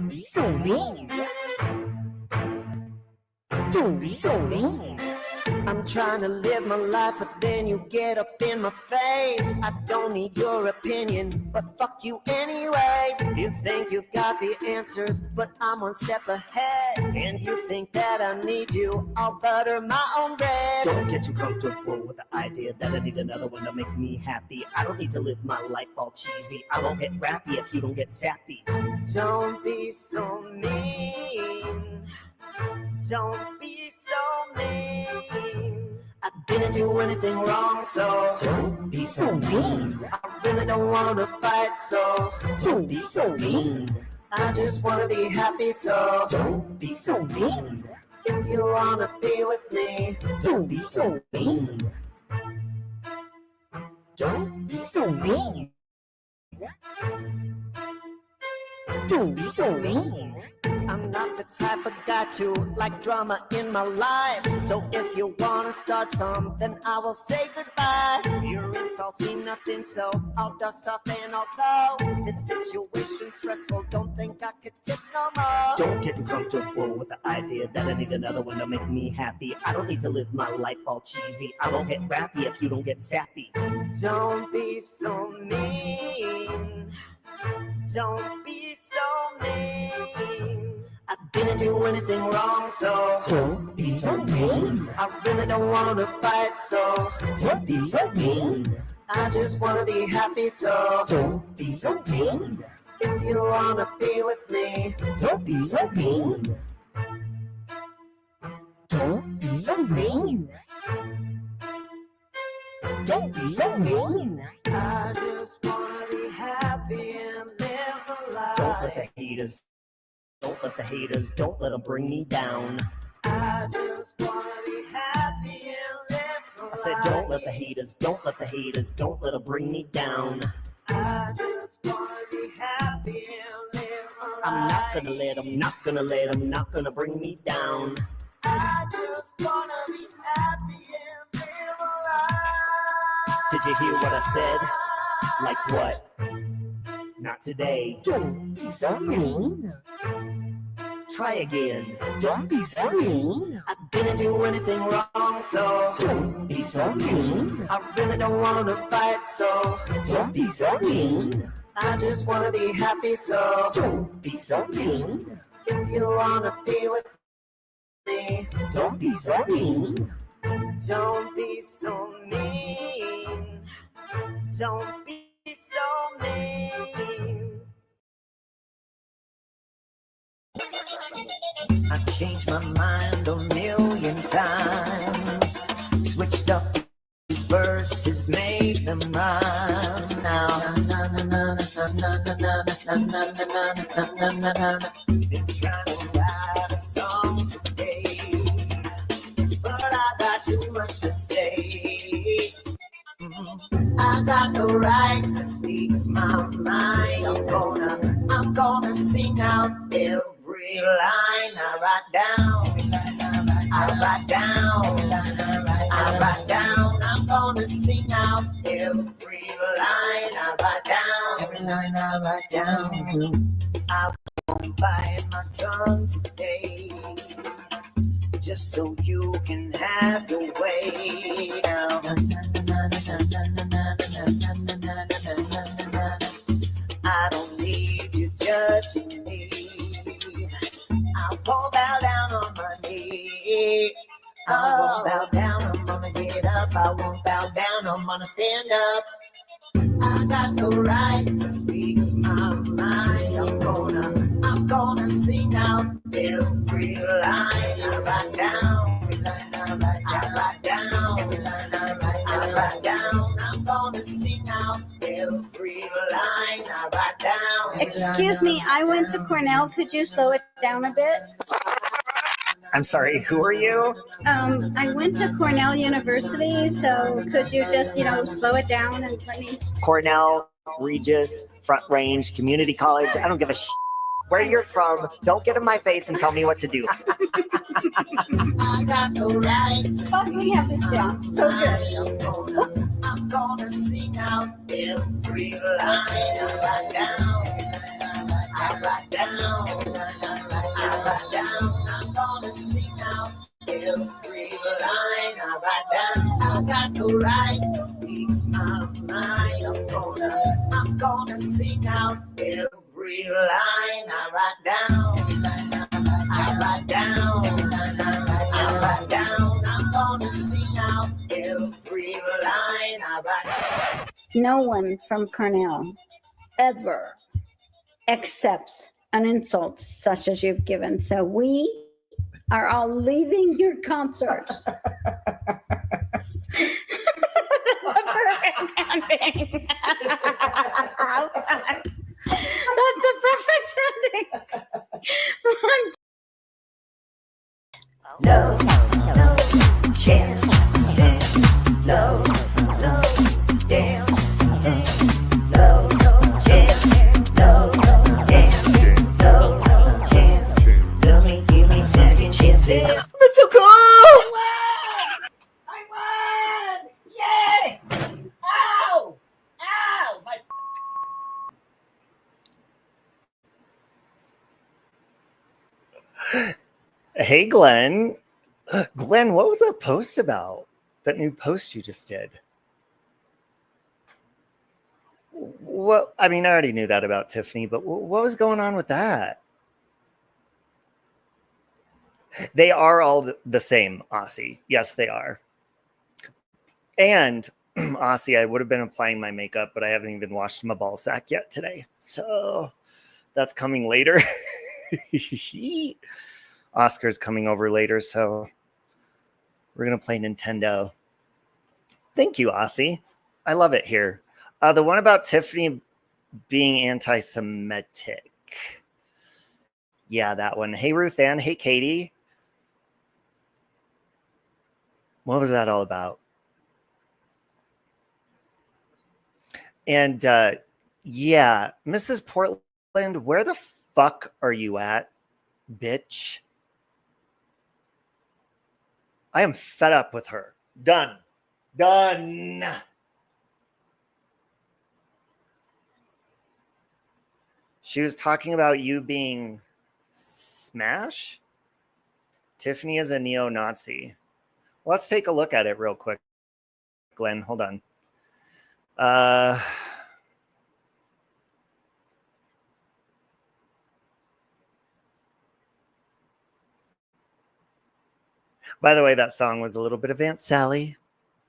Don't be so mean. Don't be so mean. I'm trying to live my life, but then you get up in my face. I don't need your opinion, but fuck you anyway. You think you've got the answers, but I'm one step ahead. And you think that I need you, I'll butter my own bread. Don't get too comfortable with the idea that I need another one to make me happy. I don't need to live my life all cheesy. I won't get rappy if you don't get sappy. Don't be so mean. Don't be so mean. I didn't do anything wrong, so don't be so mean. I really don't want to fight, so don't be so mean. I just want to be happy, so don't be so mean. If you want to be with me, don't be so mean. Don't be so mean. Don't be so mean. I'm not the type of guy to like drama in my life. So if you wanna start something, I will say goodbye. Your insults mean nothing, so I'll dust off and I'll go. This situation's stressful, don't think I could tip no more. Don't get too comfortable with the idea that I need another one to make me happy. I don't need to live my life all cheesy. I won't get rappy if you don't get sappy. Don't be so mean. Don't be so mean. I didn't do anything wrong, so don't be so mean. I really don't want to fight, so don't be so mean. I just want to be happy, so don't be so mean. If you want to be with me, don't be so mean. Don't be so mean. Don't be so mean. I just want to be happy and live a life. Don't let the haters, don't let them bring me down. I just want to be happy and live a life. I said don't let the haters, don't let them bring me down. I just want to be happy and live a life. I'm not gonna bring me down. I just want to be happy and live a life. Did you hear what I said? Like what? Not today. Don't be so mean. Try again. Don't be so mean. I didn't do anything wrong, so don't be so mean. I really don't want to fight, so don't be so mean. I just want to be happy, so don't be so mean. If you want to be with me, don't be so mean. Don't be so mean. Don't be so mean. I've changed my mind a million times, switched up these verses, made them rhyme now. Been trying to write a song today, but I got too much to say. I got the right to speak my mind. I'm gonna sing out every line I write down. I write down. I'm gonna sing out every line I write down. Every line I write down. I won't bite my tongue today, just so you can have your way now. I don't need you judging me. I won't bow down on my knee. I won't bow down, I'm gonna get up. I won't bow down, I'm gonna stand up. I got the right to speak my mind. I'm gonna sing out every line I write down. I write down. I'm gonna sing out every line I write down. Excuse me, I went to Cornell. Could you slow it down a bit? I'm sorry, who are you? I went to Cornell University, so could you just, slow it down and let me... Cornell, Regis, Front Range, Community College. I don't give a where you're from. Don't get in my face and tell me what to do. I got the right. Oh, we have this down. So good. I'm gonna sing out every line I write down. I write down. write down. I'm gonna sing out every line I write down. I got the right to speak my mind. I'm gonna sing out every line I write down. I write down. I write down. I'm gonna sing out every line I write down. No one from Cornell ever accepts an insult such as you've given. So we are all leaving your concerts. That's a perfect ending. That's a perfect ending. No chance, no dance, no chance, no dance, no chance. Tell me, give me second chances. That's so cool! I won! Yay! Ow! Ow! My... Hey, Glenn. Glenn, what was that post about? That new post you just did? What? I mean, I already knew that about Tiffany, but what was going on with that? They are all the same, Aussie. Yes, they are. And Aussie, I would have been applying my makeup, but I haven't even washed my ball sack yet today. So that's coming later. Oscar's coming over later, so we're going to play Nintendo. Thank you, Aussie. I love it here. The one about Tiffany being anti-Semitic. Yeah, that one. Hey, Ruth Ann. Hey, Katie. What was that all about? And yeah, Mrs. Portland, where the fuck are you at, bitch? I am fed up with her. Done. Done. She was talking about you being smash. Tiffany is a neo-Nazi. Let's take a look at it real quick. Glenn, hold on. By the way, that song was a little bit of Aunt Sally.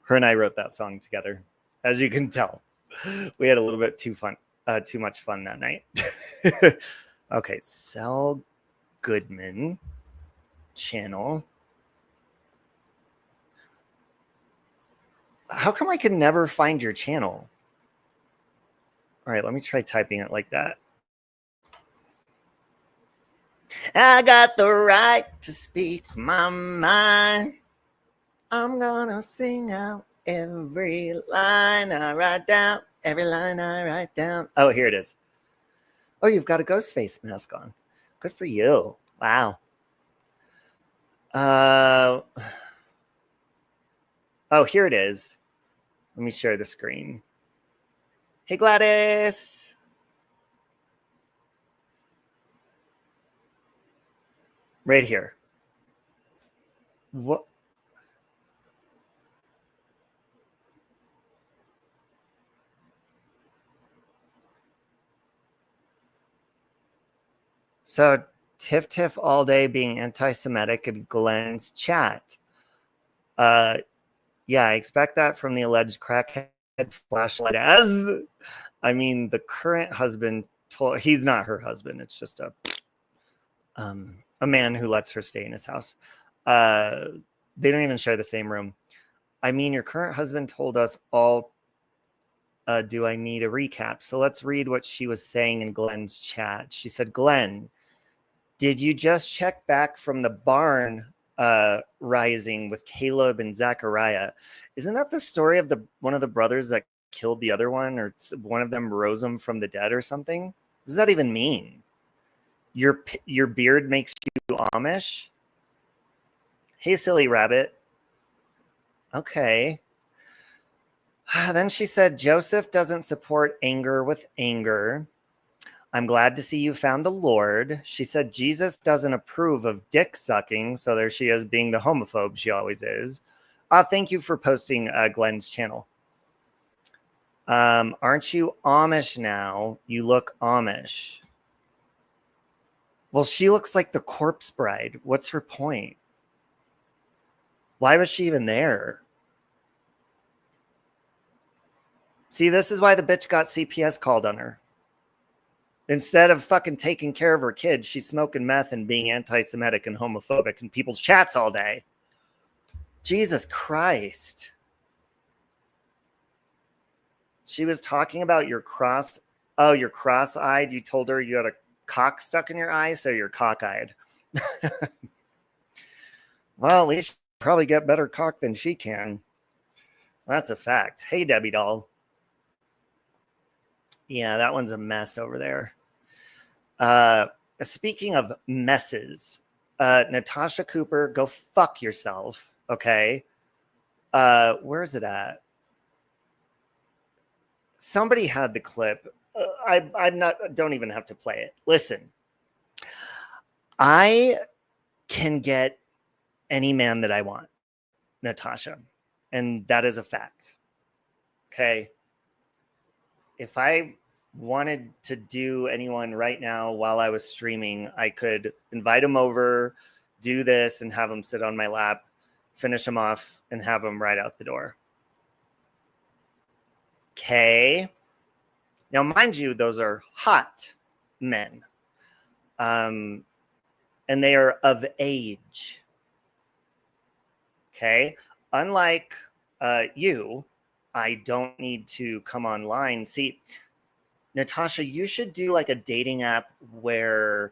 Her and I wrote that song together. As you can tell, we had a little bit too much fun that night. Okay, Sal Goodman channel. How come I can never find your channel? All right, let me try typing it like that. I got the right to speak my mind. I'm gonna sing out every line I write down. Every line I write down. Oh, here it is. Oh, you've got a ghost face mask on. Good for you. Wow. Oh, here it is. Let me share the screen. Hey, Gladys. Right here. What? So Tiff all day being anti-Semitic in Glenn's chat. Yeah, I expect that from the alleged crackhead flashlight. As I mean, the current husband told, he's not her husband. It's just a man who lets her stay in his house. They don't even share the same room. I mean, your current husband told us all. Do I need a recap? So let's read what she was saying in Glenn's chat. She said, Glenn, did you just check back from the barn rising with Caleb and Zachariah? Isn't that the story of one of the brothers that killed the other one, or one of them rose him from the dead or something? What does that even mean? Your beard makes you Amish? Hey, silly rabbit. Okay. Then she said, Joseph doesn't support anger with anger. I'm glad to see you found the Lord. She said Jesus doesn't approve of dick sucking. So there she is, being the homophobe she always is. Thank you for posting Glenn's channel. Aren't you Amish now? You look Amish. Well, she looks like the corpse bride. What's her point? Why was she even there? See, this is why the bitch got CPS called on her. Instead of fucking taking care of her kids, she's smoking meth and being anti-Semitic and homophobic in people's chats all day. Jesus Christ. She was talking about your you're cross-eyed. You told her you had a cock stuck in your eye, so you're cockeyed. Well, at least you probably get better cock than she can. That's a fact. Hey, Debbie doll. Yeah, that one's a mess over there. Speaking of messes, Natasha Cooper, go fuck yourself. Okay. Where is it at? Somebody had the clip. Don't even have to play it. Listen, I can get any man that I want, Natasha, and that is a fact. Okay. If I wanted to do anyone right now while I was streaming, I could invite him over, do this, and have him sit on my lap, finish him off, and have him right out the door. Okay. Now, mind you, those are hot men. And they are of age. Okay. Unlike you, I don't need to come online. See, Natasha, you should do like a dating app where,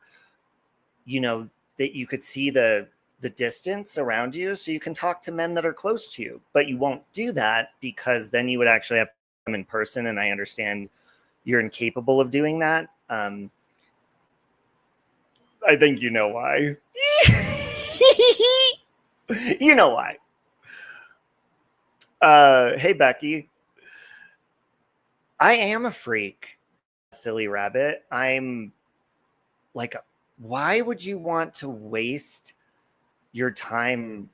you know, that you could see the distance around you so you can talk to men that are close to you. But you won't do that because then you would actually have to come in person. And I understand you're incapable of doing that. I think you know why. You know why. Hey, Becky. I am a freak, silly rabbit. I'm like, why would you want to waste your time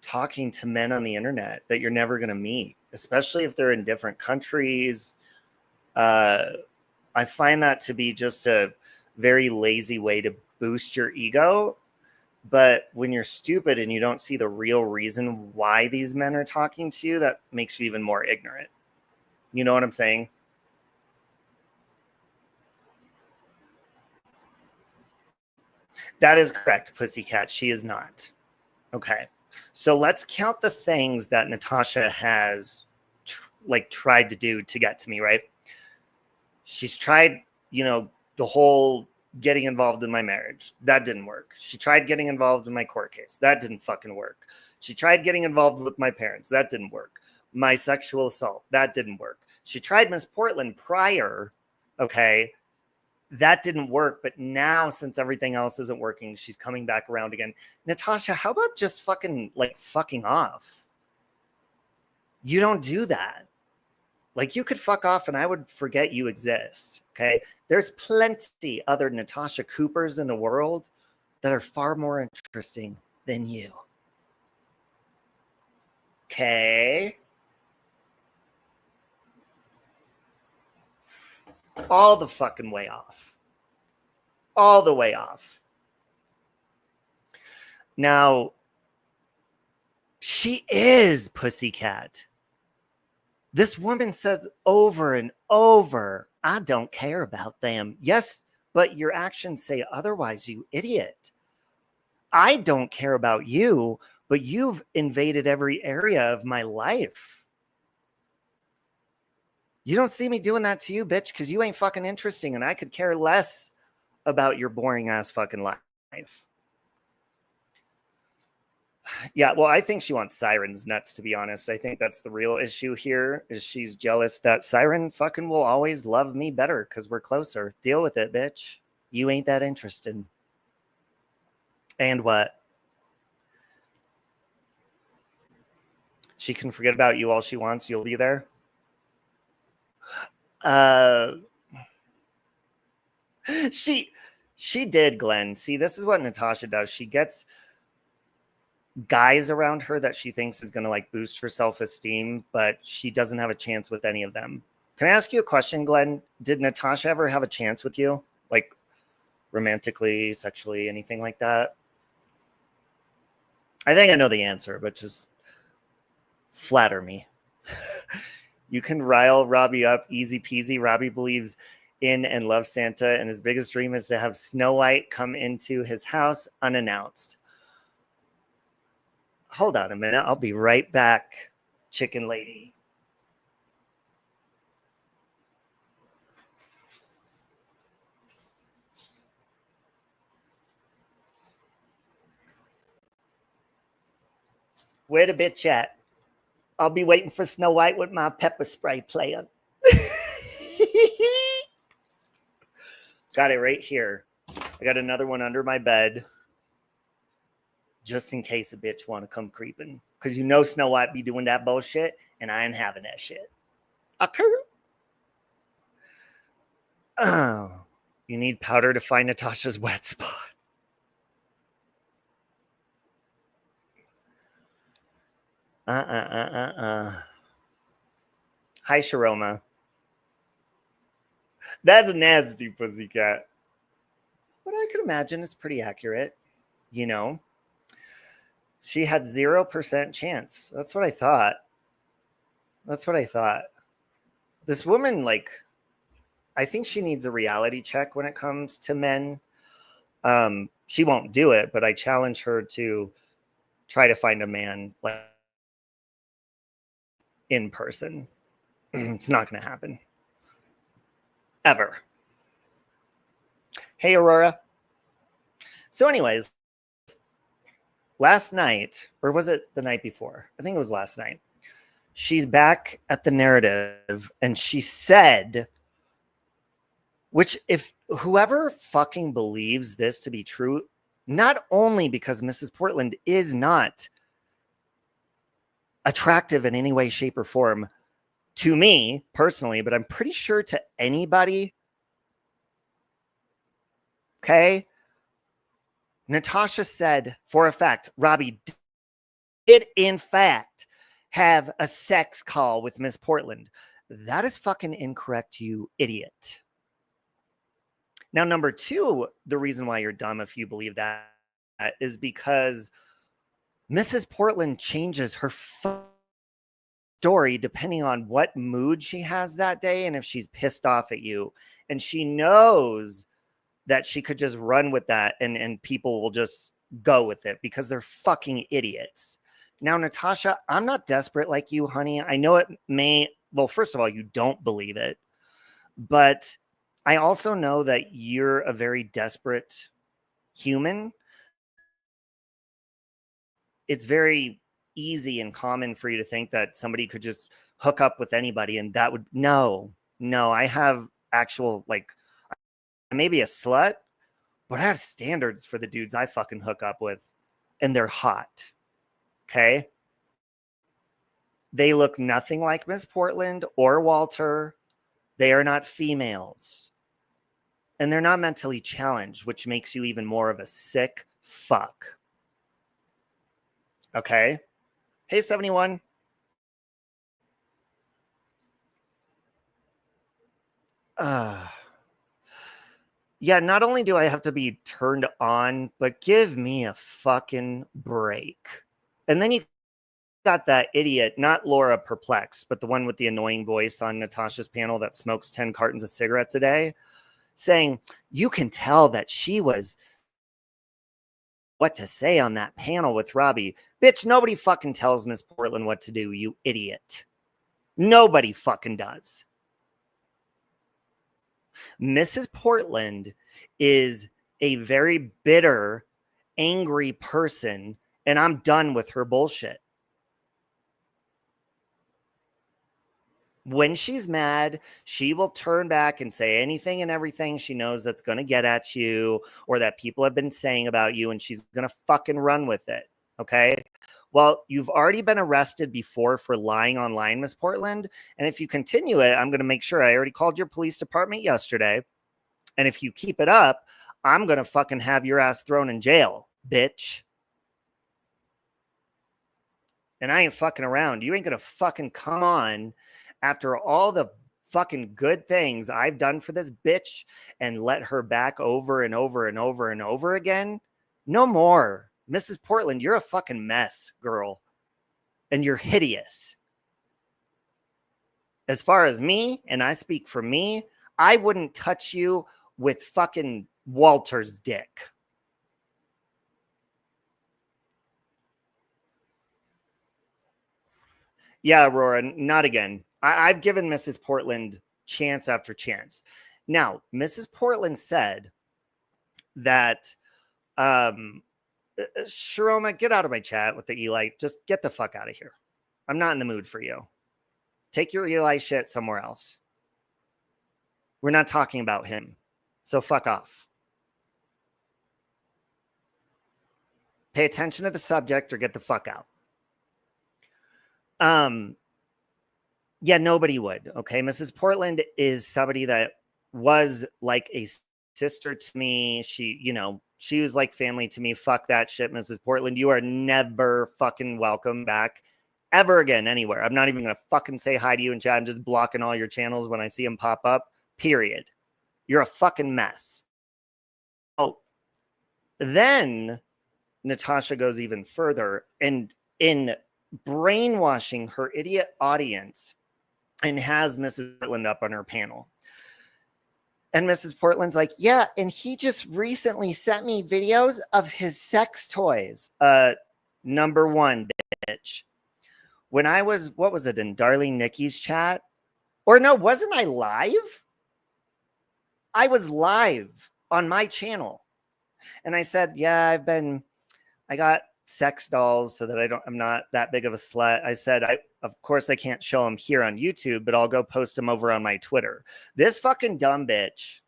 talking to men on the internet that you're never going to meet, especially if they're in different countries? I find that to be just a very lazy way to boost your ego. But when you're stupid and you don't see the real reason why these men are talking to you, that makes you even more ignorant. You know what I'm saying? That is correct, Pussycat. She is not. Okay. So let's count the things that Natasha has tried to do to get to me, right? She's tried, the whole getting involved in my marriage. That didn't work. She tried getting involved in my court case. That didn't fucking work. She tried getting involved with my parents. That didn't work. My sexual assault. That didn't work. She tried Miss Portland prior. Okay. That didn't work. But now, since everything else isn't working, she's coming back around again. Natasha, how about just fucking off? You don't do that. You could fuck off and I would forget you exist. Okay. There's plenty other Natasha Coopers in the world that are far more interesting than you. Okay. All the fucking way off. All the way off. Now, she is Pussycat. This woman says over and over, I don't care about them. Yes, but your actions say otherwise, you idiot. I don't care about you, but you've invaded every area of my life. You don't see me doing that to you, bitch, because you ain't fucking interesting, and I could care less about your boring ass fucking life. Yeah, well, I think she wants Siren's nuts, to be honest. I think that's the real issue here, is she's jealous that Siren fucking will always love me better because we're closer. Deal with it, bitch. You ain't that interested. And what? She can forget about you all she wants. You'll be there. She did, Glenn. See, this is what Natasha does. She gets guys around her that she thinks is going to like boost her self-esteem, but she doesn't have a chance with any of them. Can I ask you a question, Glenn? Did Natasha ever have a chance with you? Like romantically, sexually, anything like that? I think I know the answer, but just flatter me. You can rile Robbie up easy peasy. Robbie believes in and loves Santa, and his biggest dream is to have Snow White come into his house unannounced. Hold on a minute. I'll be right back, chicken lady. Where the bitch at? I'll be waiting for Snow White with my pepper spray playing. Got it right here. I got another one under my bed, just in case a bitch want to come creeping. Because you know Snow White be doing that bullshit, and I ain't having that shit. Okay. Oh, you need powder to find Natasha's wet spot. Hi, Sharoma. That's a nasty pussycat. But I could imagine it's pretty accurate. You know, she had 0% chance. That's what I thought. This woman, like, I think she needs a reality check when it comes to men. She won't do it, but I challenge her to try to find a man like in person. It's not going to happen. Ever. Hey, Aurora. So anyways, last night, or was it the night before? I think it was last night. She's back at the narrative and she said, which if whoever fucking believes this to be true, not only because Mrs. Portland is not attractive in any way, shape, or form to me personally, but I'm pretty sure to anybody. Okay. Natasha said for a fact, Robbie did in fact have a sex call with Miss Portland. That is fucking incorrect, you idiot. Now, number two, the reason why you're dumb if you believe that is because Mrs. Portland changes her story depending on what mood she has that day and if she's pissed off at you. And she knows that she could just run with that and people will just go with it because they're fucking idiots. Now, Natasha, I'm not desperate like you, honey. I know it may, well, first of all, you don't believe it, but I also know that you're a very desperate human. It's very easy and common for you to think that somebody could just hook up with anybody and that would, no, I have actual, like, maybe a slut, but I have standards for the dudes I fucking hook up with and they're hot. Okay. They look nothing like Miss Portland or Walter. They are not females. And they're not mentally challenged, which makes you even more of a sick fuck. Okay. Hey, 71. Yeah, not only do I have to be turned on, but give me a fucking break. And then you got that idiot, not Laura Perplex, but the one with the annoying voice on Natasha's panel that smokes 10 cartons of cigarettes a day, saying, you can tell that she was what to say on that panel with Robbie. Bitch, nobody fucking tells Miss Portland what to do, you idiot. Nobody fucking does. Mrs. Portland is a very bitter, angry person, and I'm done with her bullshit. When she's mad, she will turn back and say anything and everything she knows that's going to get at you or that people have been saying about you, and she's going to fucking run with it. Okay? Well, you've already been arrested before for lying online, Miss Portland. And if you continue it, I'm going to make sure I already called your police department yesterday. And if you keep it up, I'm going to fucking have your ass thrown in jail, bitch. And I ain't fucking around. You ain't going to fucking come on after all the fucking good things I've done for this bitch and let her back over and over and over and over again. No more. Mrs. Portland, you're a fucking mess, girl. And you're hideous. As far as me, and I speak for me, I wouldn't touch you with fucking Walter's dick. Yeah, Aurora, not again. I've given Mrs. Portland chance after chance. Now, Mrs. Portland said that, Sharoma, get out of my chat with the Eli. Just get the fuck out of here. I'm not in the mood for you. Take your Eli shit somewhere else. We're not talking about him. So fuck off. Pay attention to the subject or get the fuck out. Yeah, nobody would. Okay. Mrs. Portland is somebody that was like a sister to me. She, you know, she was like family to me. Fuck that shit, Mrs. Portland. You are never fucking welcome back ever again anywhere. I'm not even going to fucking say hi to you in chat. I'm just blocking all your channels when I see them pop up. Period. You're a fucking mess. Oh, then Natasha goes even further and in brainwashing her idiot audience and has Mrs. Portland up on her panel. And Mrs. Portland's like, yeah, and he just recently sent me videos of his sex toys. Number one, bitch. When I was, what was it, in Darling Nikki's chat? Or no, wasn't I live? I was live on my channel. And I said, yeah, I got sex dolls so that I'm not that big of a slut. I said, of course I can't show them here on YouTube, but I'll go post them over on my Twitter. This fucking dumb bitch.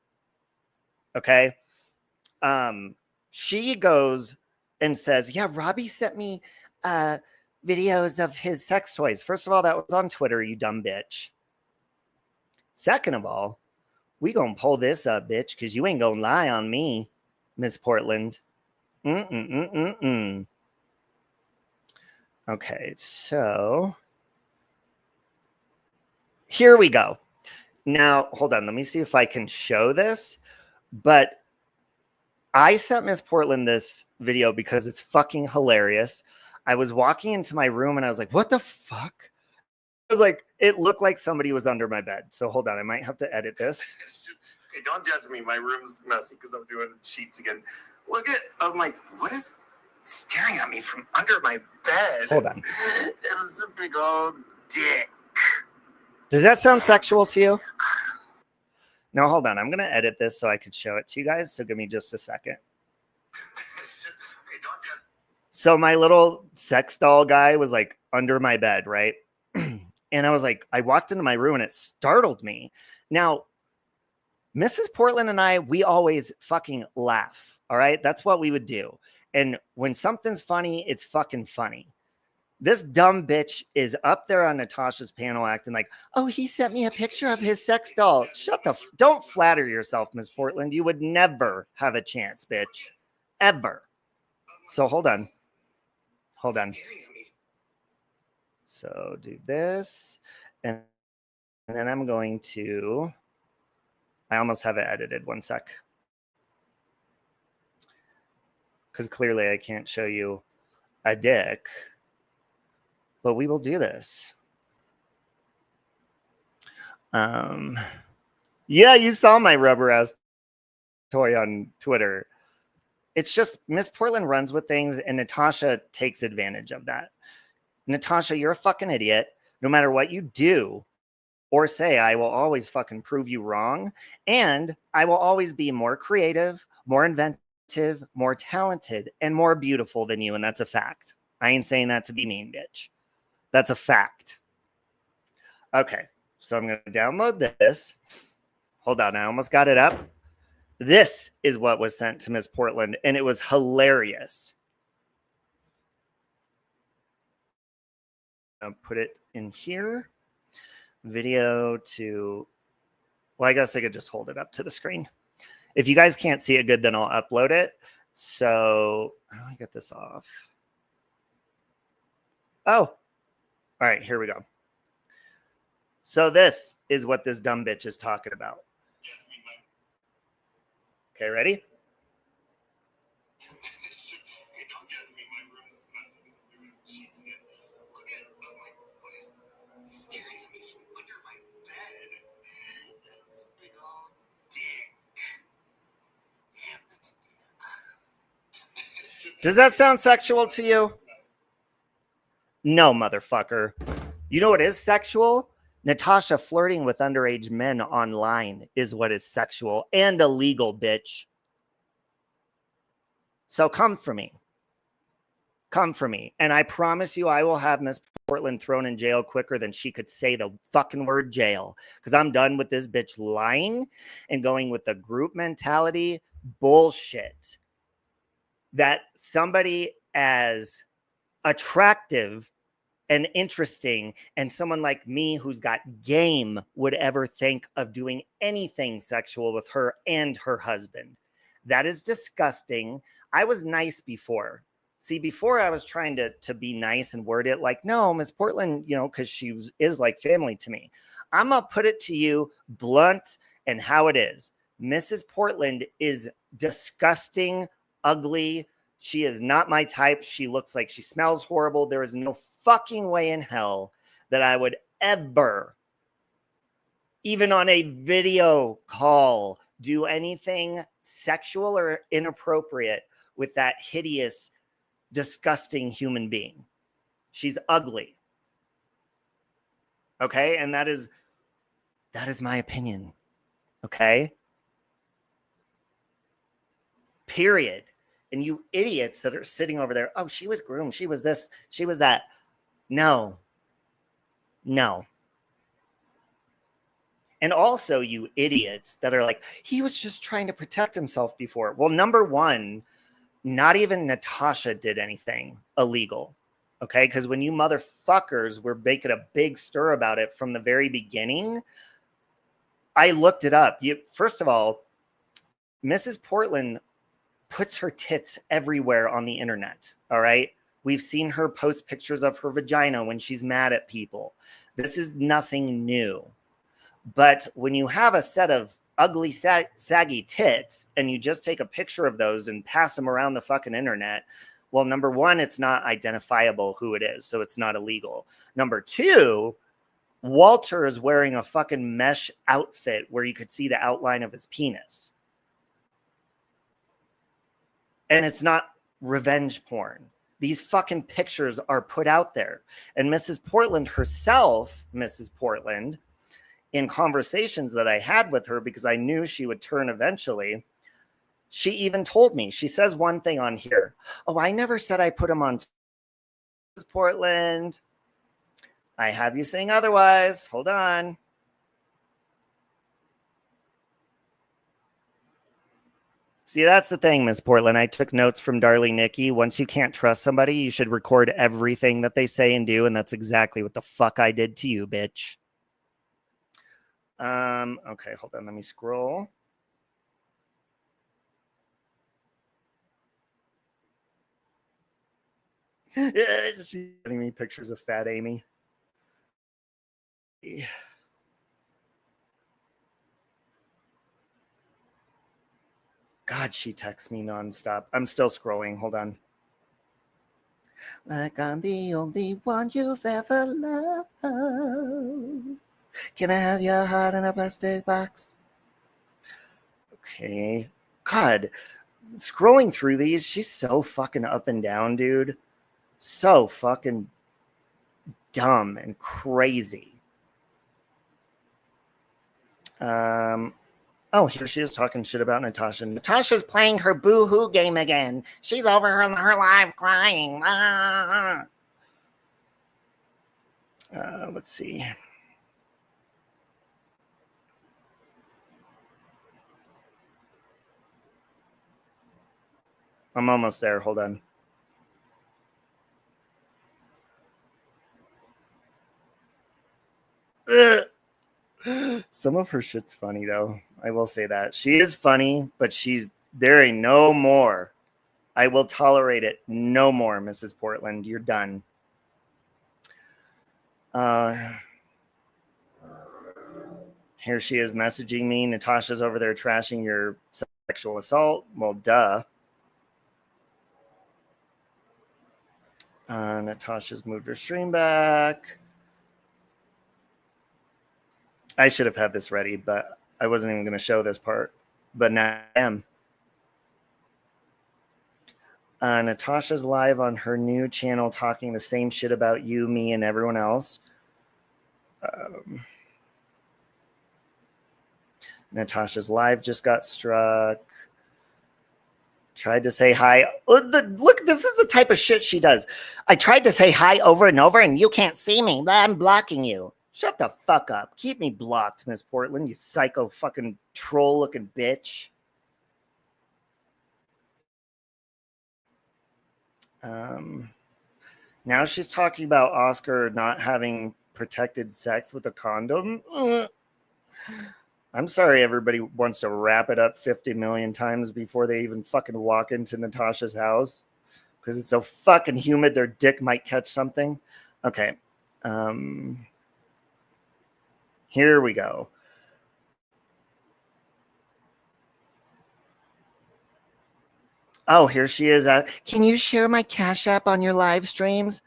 Okay. She goes and says, yeah, Robbie sent me, videos of his sex toys. First of all, that was on Twitter, you dumb bitch. Second of all, we gonna pull this up, bitch, because you ain't gonna lie on me, Miss Portland. Okay, so here we go. Now, hold on. Let me see if I can show this. But I sent Miss Portland this video because it's fucking hilarious. I was walking into my room and I was like, what the fuck? I was like, it looked like somebody was under my bed. So hold on. I might have to edit this. Okay, don't judge me. My room's messy because I'm doing sheets again. Look at, I'm like, what is staring at me from under my bed? Hold on. It was a big old dick. Does that sound sexual to you? No, hold on. I'm going to edit this so I could show it to you guys. So give me just a second. Okay, don't judge. So my little sex doll guy was like under my bed, right? And I was like, I walked into my room and it startled me. Now, Mrs. Portland and I, we always fucking laugh. All right. That's what we would do. And when something's funny, it's fucking funny. This dumb bitch is up there on Natasha's panel acting like, oh, he sent me a picture of his sex doll. Don't flatter yourself, Miss Portland. You would never have a chance, bitch. Ever. So hold on. Hold on. So do this. And then I'm going to, I almost have it edited. One sec. Because clearly I can't show you a dick. But we will do this. Yeah, you saw my rubber ass toy on Twitter. It's just Miss Portland runs with things and Natasha takes advantage of that. Natasha, you're a fucking idiot. No matter what you do or say, I will always fucking prove you wrong. And I will always be more creative, more inventive, more talented, and more beautiful than you. And that's a fact. I ain't saying that to be mean, bitch. That's a fact. Okay, so I'm going to download this. Hold on, I almost got it up. This is what was sent to Miss Portland, and it was hilarious. I'll put it in here. Video to, well, I guess I could just hold it up to the screen. If you guys can't see it good, then I'll upload it. So how do I get this off? Oh, all right, here we go. So this is what this dumb bitch is talking about. Okay, ready? Hey, don't judge me. My room's messy because I'm doing sheets again. Look at, I'm like, what is staring at me from under my bed? That's a big old dick. Damn, that's Does that sound sexual to you? No, motherfucker. You know what is sexual? Natasha flirting with underage men online is what is sexual and illegal, bitch. So come for me. Come for me. And I promise you I will have Miss Portland thrown in jail quicker than she could say the fucking word jail. Because I'm done with this bitch lying and going with the group mentality bullshit that somebody as attractive and interesting and someone like me who's got game would ever think of doing anything sexual with her and her husband. That is disgusting. I was nice before. See, before I was trying to be nice and word it like, no, Miss Portland, you know, because she is like family to me. I'm going to put it to you blunt and how it is. Mrs. Portland is disgusting, ugly. She is not my type. She looks like she smells horrible. There is no fucking way in hell that I would ever, even on a video call, do anything sexual or inappropriate with that hideous, disgusting human being. She's ugly. Okay? And that is my opinion. Okay? Period. And you idiots that are sitting over there, oh, she was groomed, she was this, she was that. No. No. And also you idiots that are like, he was just trying to protect himself before. Well, number one, not even Natasha did anything illegal. Okay? Because when you motherfuckers were making a big stir about it from the very beginning, I looked it up. First of all, Mrs. Portland puts her tits everywhere on the internet. All right. We've seen her post pictures of her vagina when she's mad at people. This is nothing new. But when you have a set of ugly, saggy tits and you just take a picture of those and pass them around the fucking internet, well, number one, it's not identifiable who it is. So it's not illegal. Number two, Walter is wearing a fucking mesh outfit where you could see the outline of his penis. And it's not revenge porn. These fucking pictures are put out there. And Mrs. Portland herself, Mrs. Portland, in conversations that I had with her, because I knew she would turn eventually, she even told me, she says one thing on here. Oh, I never said I put him on. Mrs. Portland, I have you saying otherwise. Hold on. See, that's the thing, Miss Portland. I took notes from Darling Nikki. Once you can't trust somebody, you should record everything that they say and do, and that's exactly what the fuck I did to you, bitch. Okay, hold on. Let me scroll. She's sending me pictures of fat Amy. God, she texts me nonstop. I'm still scrolling. Hold on. Like I'm the only one you've ever loved. Can I have your heart in a plastic box? Okay. God, scrolling through these, she's so fucking up and down, dude. So fucking dumb and crazy. Oh, here she is talking shit about Natasha. Natasha's playing her boo-hoo game again. She's over her live crying. Let's see. I'm almost there. Hold on. Some of her shit's funny though. I will say that. She is funny, but there ain't no more. I will tolerate it no more, Mrs. Portland. You're done. Here she is messaging me. Natasha's over there trashing your sexual assault. Well, duh. Natasha's moved her stream back. I should have had this ready, but I wasn't even going to show this part. But now I am. Natasha's live on her new channel talking the same shit about you, me, and everyone else. Natasha's live just got struck. Tried to say hi. Look, this is the type of shit she does. I tried to say hi over and over, and you can't see me. I'm blocking you. Shut the fuck up. Keep me blocked, Miss Portland, you psycho fucking troll-looking bitch. Now she's talking about Oscar not having protected sex with a condom. I'm sorry everybody wants to wrap it up 50 million times before they even fucking walk into Natasha's house because it's so fucking humid their dick might catch something. Okay. Here we go. Oh, here she is. Can you share my Cash App on your live streams?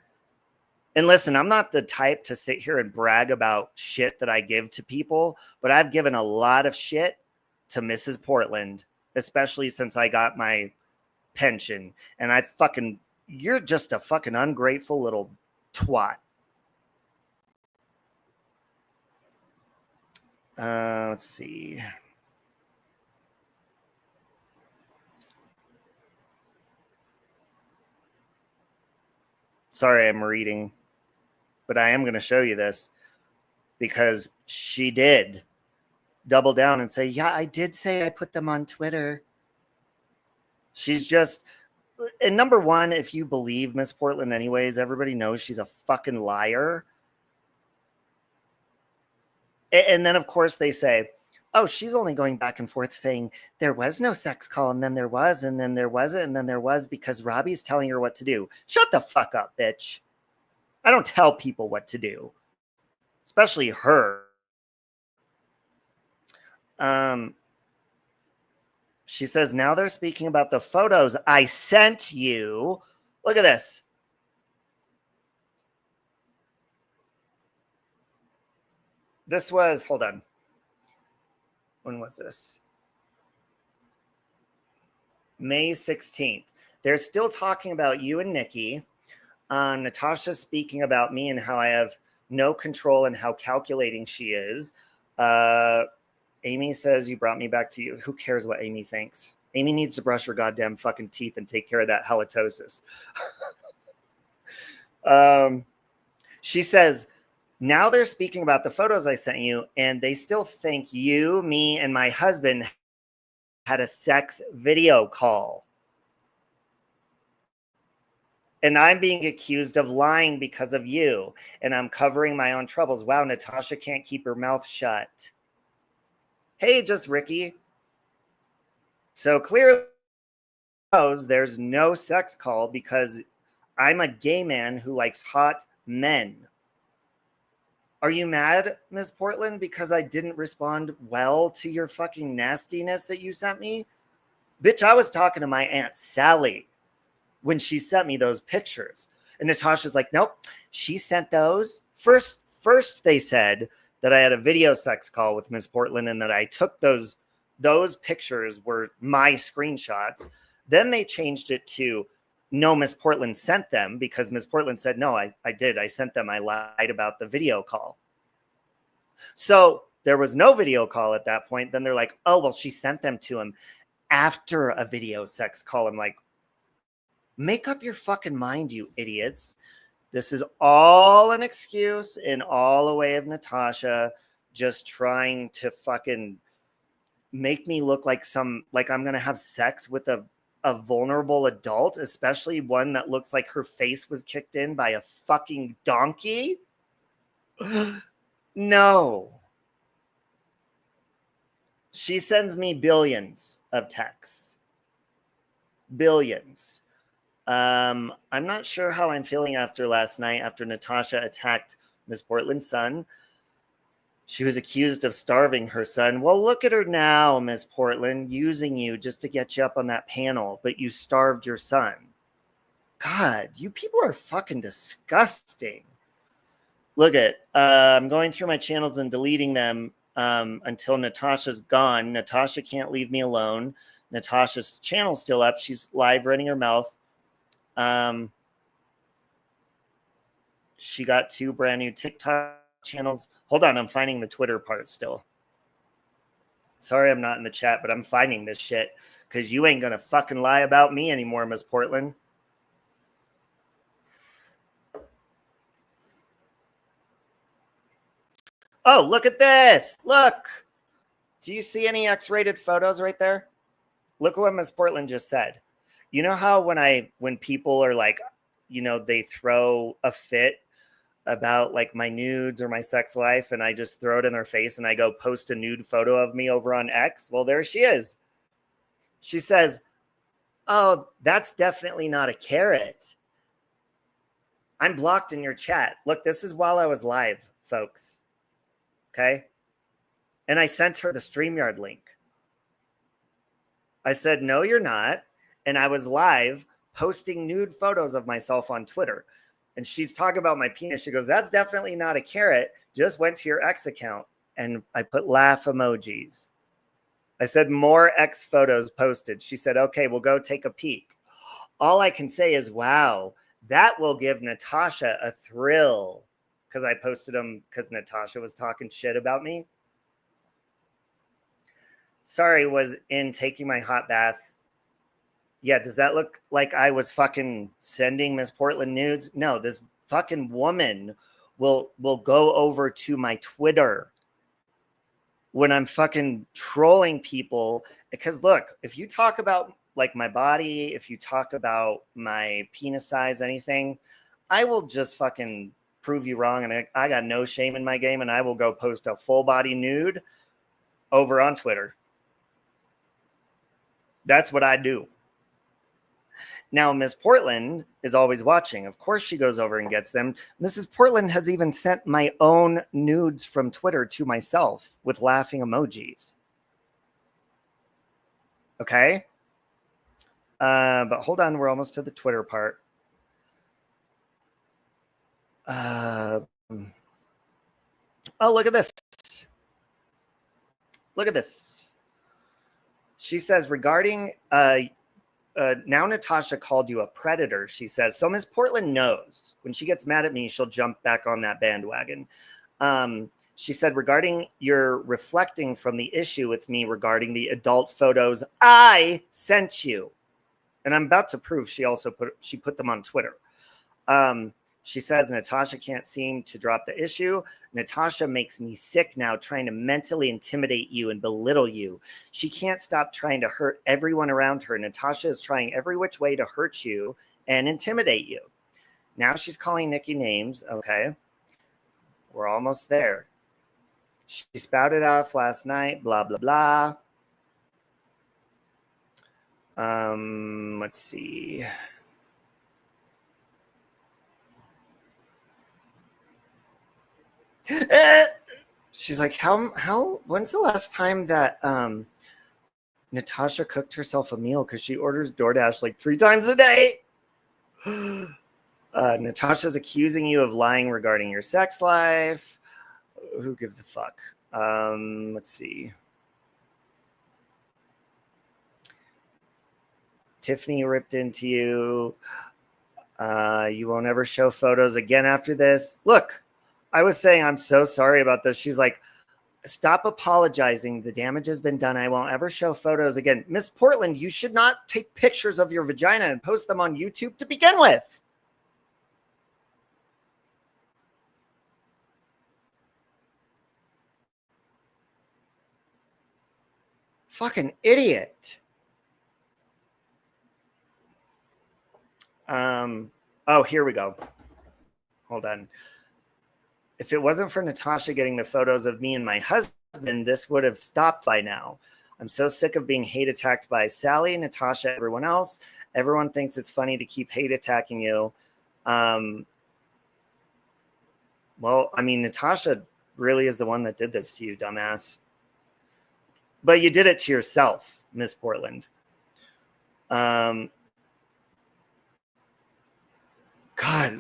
And listen, I'm not the type to sit here and brag about shit that I give to people, but I've given a lot of shit to Mrs. Portland, especially since I got my pension. And you're just a fucking ungrateful little twat. Let's see. Sorry, I'm reading, but I am going to show you this because she did double down and say, yeah, I did say I put them on Twitter. She's just, and number one, if you believe Miss Portland anyways, everybody knows she's a fucking liar. And then, of course, they say, oh, she's only going back and forth saying there was no sex call, and then there was, and then there wasn't, and then there was because Robbie's telling her what to do. Shut the fuck up, bitch. I don't tell people what to do, especially her. She says, now they're speaking about the photos I sent you. Look at this. This was, hold on. When was this? May 16th. They're still talking about you and Nikki. Natasha's speaking about me and how I have no control and how calculating she is. Amy says, you brought me back to you. Who cares what Amy thinks? Amy needs to brush her goddamn fucking teeth and take care of that halitosis. She says, now they're speaking about the photos I sent you, and they still think you, me, and my husband had a sex video call. And I'm being accused of lying because of you, and I'm covering my own troubles. Wow, Natasha can't keep her mouth shut. Hey, just Ricky. So clearly there's no sex call because I'm a gay man who likes hot men. Are you mad, Miss Portland, because I didn't respond well to your fucking nastiness that you sent me? Bitch, I was talking to my Aunt Sally when she sent me those pictures. And Natasha's like, nope, she sent those. First they said that I had a video sex call with Miss Portland and that I took those pictures were my screenshots. Then they changed it to, no, Miss Portland sent them because Miss Portland said, no, I did. I sent them. I lied about the video call. So there was no video call at that point. Then they're like, oh, well, she sent them to him after a video sex call. I'm like, make up your fucking mind, you idiots. This is all an excuse and all a way of Natasha just trying to fucking make me look like I'm going to have sex with a vulnerable adult, especially one that looks like her face was kicked in by a fucking donkey. No. She sends me billions of texts. Billions. I'm not sure how I'm feeling after last night, after Natasha attacked Miss Portland's son. She was accused of starving her son. Well, look at her now, Miss Portland, using you just to get you up on that panel, but you starved your son. God, you people are fucking disgusting. Look at, I'm going through my channels and deleting them until Natasha's gone. Natasha can't leave me alone. Natasha's channel's still up. She's live running her mouth. She got 2 brand new TikTok channels. Hold on, I'm finding the Twitter part still. Sorry I'm not in the chat, but I'm finding this shit because you ain't gonna fucking lie about me anymore, Miss Portland. Oh, look at this. Look. Do you see any X-rated photos right there? Look at what Miss Portland just said. You know how when people are like, you know, they throw a fit about like my nudes or my sex life, and I just throw it in their face and I go post a nude photo of me over on X? Well, there she is. She says, oh, that's definitely not a carrot. I'm blocked in your chat. Look, this is while I was live, folks. Okay? And I sent her the StreamYard link. I said, no, you're not. And I was live posting nude photos of myself on Twitter. And she's talking about my penis. She goes, that's definitely not a carrot. Just went to your X account. And I put laugh emojis. I said, more X photos posted. She said, okay, we'll go take a peek. All I can say is, wow, that will give Natasha a thrill. Because I posted them because Natasha was talking shit about me. Sorry, was in taking my hot bath. Yeah, does that look like I was fucking sending Miss Portland nudes? No, this fucking woman will go over to my Twitter when I'm fucking trolling people. Because look, if you talk about like my body, if you talk about my penis size, anything, I will just fucking prove you wrong. And I got no shame in my game, and I will go post a full body nude over on Twitter. That's what I do. Now, Miss Portland is always watching. Of course, she goes over and gets them. Mrs. Portland has even sent my own nudes from Twitter to myself with laughing emojis. Okay? But hold on. We're almost to the Twitter part. Oh, look at this. Look at this. She says, regarding... now Natasha called you a predator, she says. So Miss Portland knows when she gets mad at me, she'll jump back on that bandwagon. She said, regarding your reflecting from the issue with me regarding the adult photos I sent you. And I'm about to prove she put them on Twitter. She says, Natasha can't seem to drop the issue. Natasha makes me sick now, trying to mentally intimidate you and belittle you. She can't stop trying to hurt everyone around her. Natasha is trying every which way to hurt you and intimidate you. Now she's calling Nikki names. Okay. We're almost there. She spouted off last night, blah, blah, blah. Let's see. She's like, when's the last time that Natasha cooked herself a meal? Because she orders DoorDash like 3 times a day. Natasha's accusing you of lying regarding your sex life. Who gives a fuck? Let's see. Tiffany ripped into you. You won't ever show photos again after this. Look, I was saying I'm so sorry about this. She's like, stop apologizing. The damage has been done. I won't ever show photos again. Miss Portland, you should not take pictures of your vagina and post them on YouTube to begin with. Fucking idiot. Oh, here we go. Hold on. If it wasn't for Natasha getting the photos of me and my husband husband, this would have stopped by now. I'm so sick of being hate attacked by Sally, Natasha, everyone else. Everyone thinks it's funny to keep hate attacking you. Well, I mean, Natasha really is the one that did this to you, dumbass. But you did it to yourself, Miss Portland. God,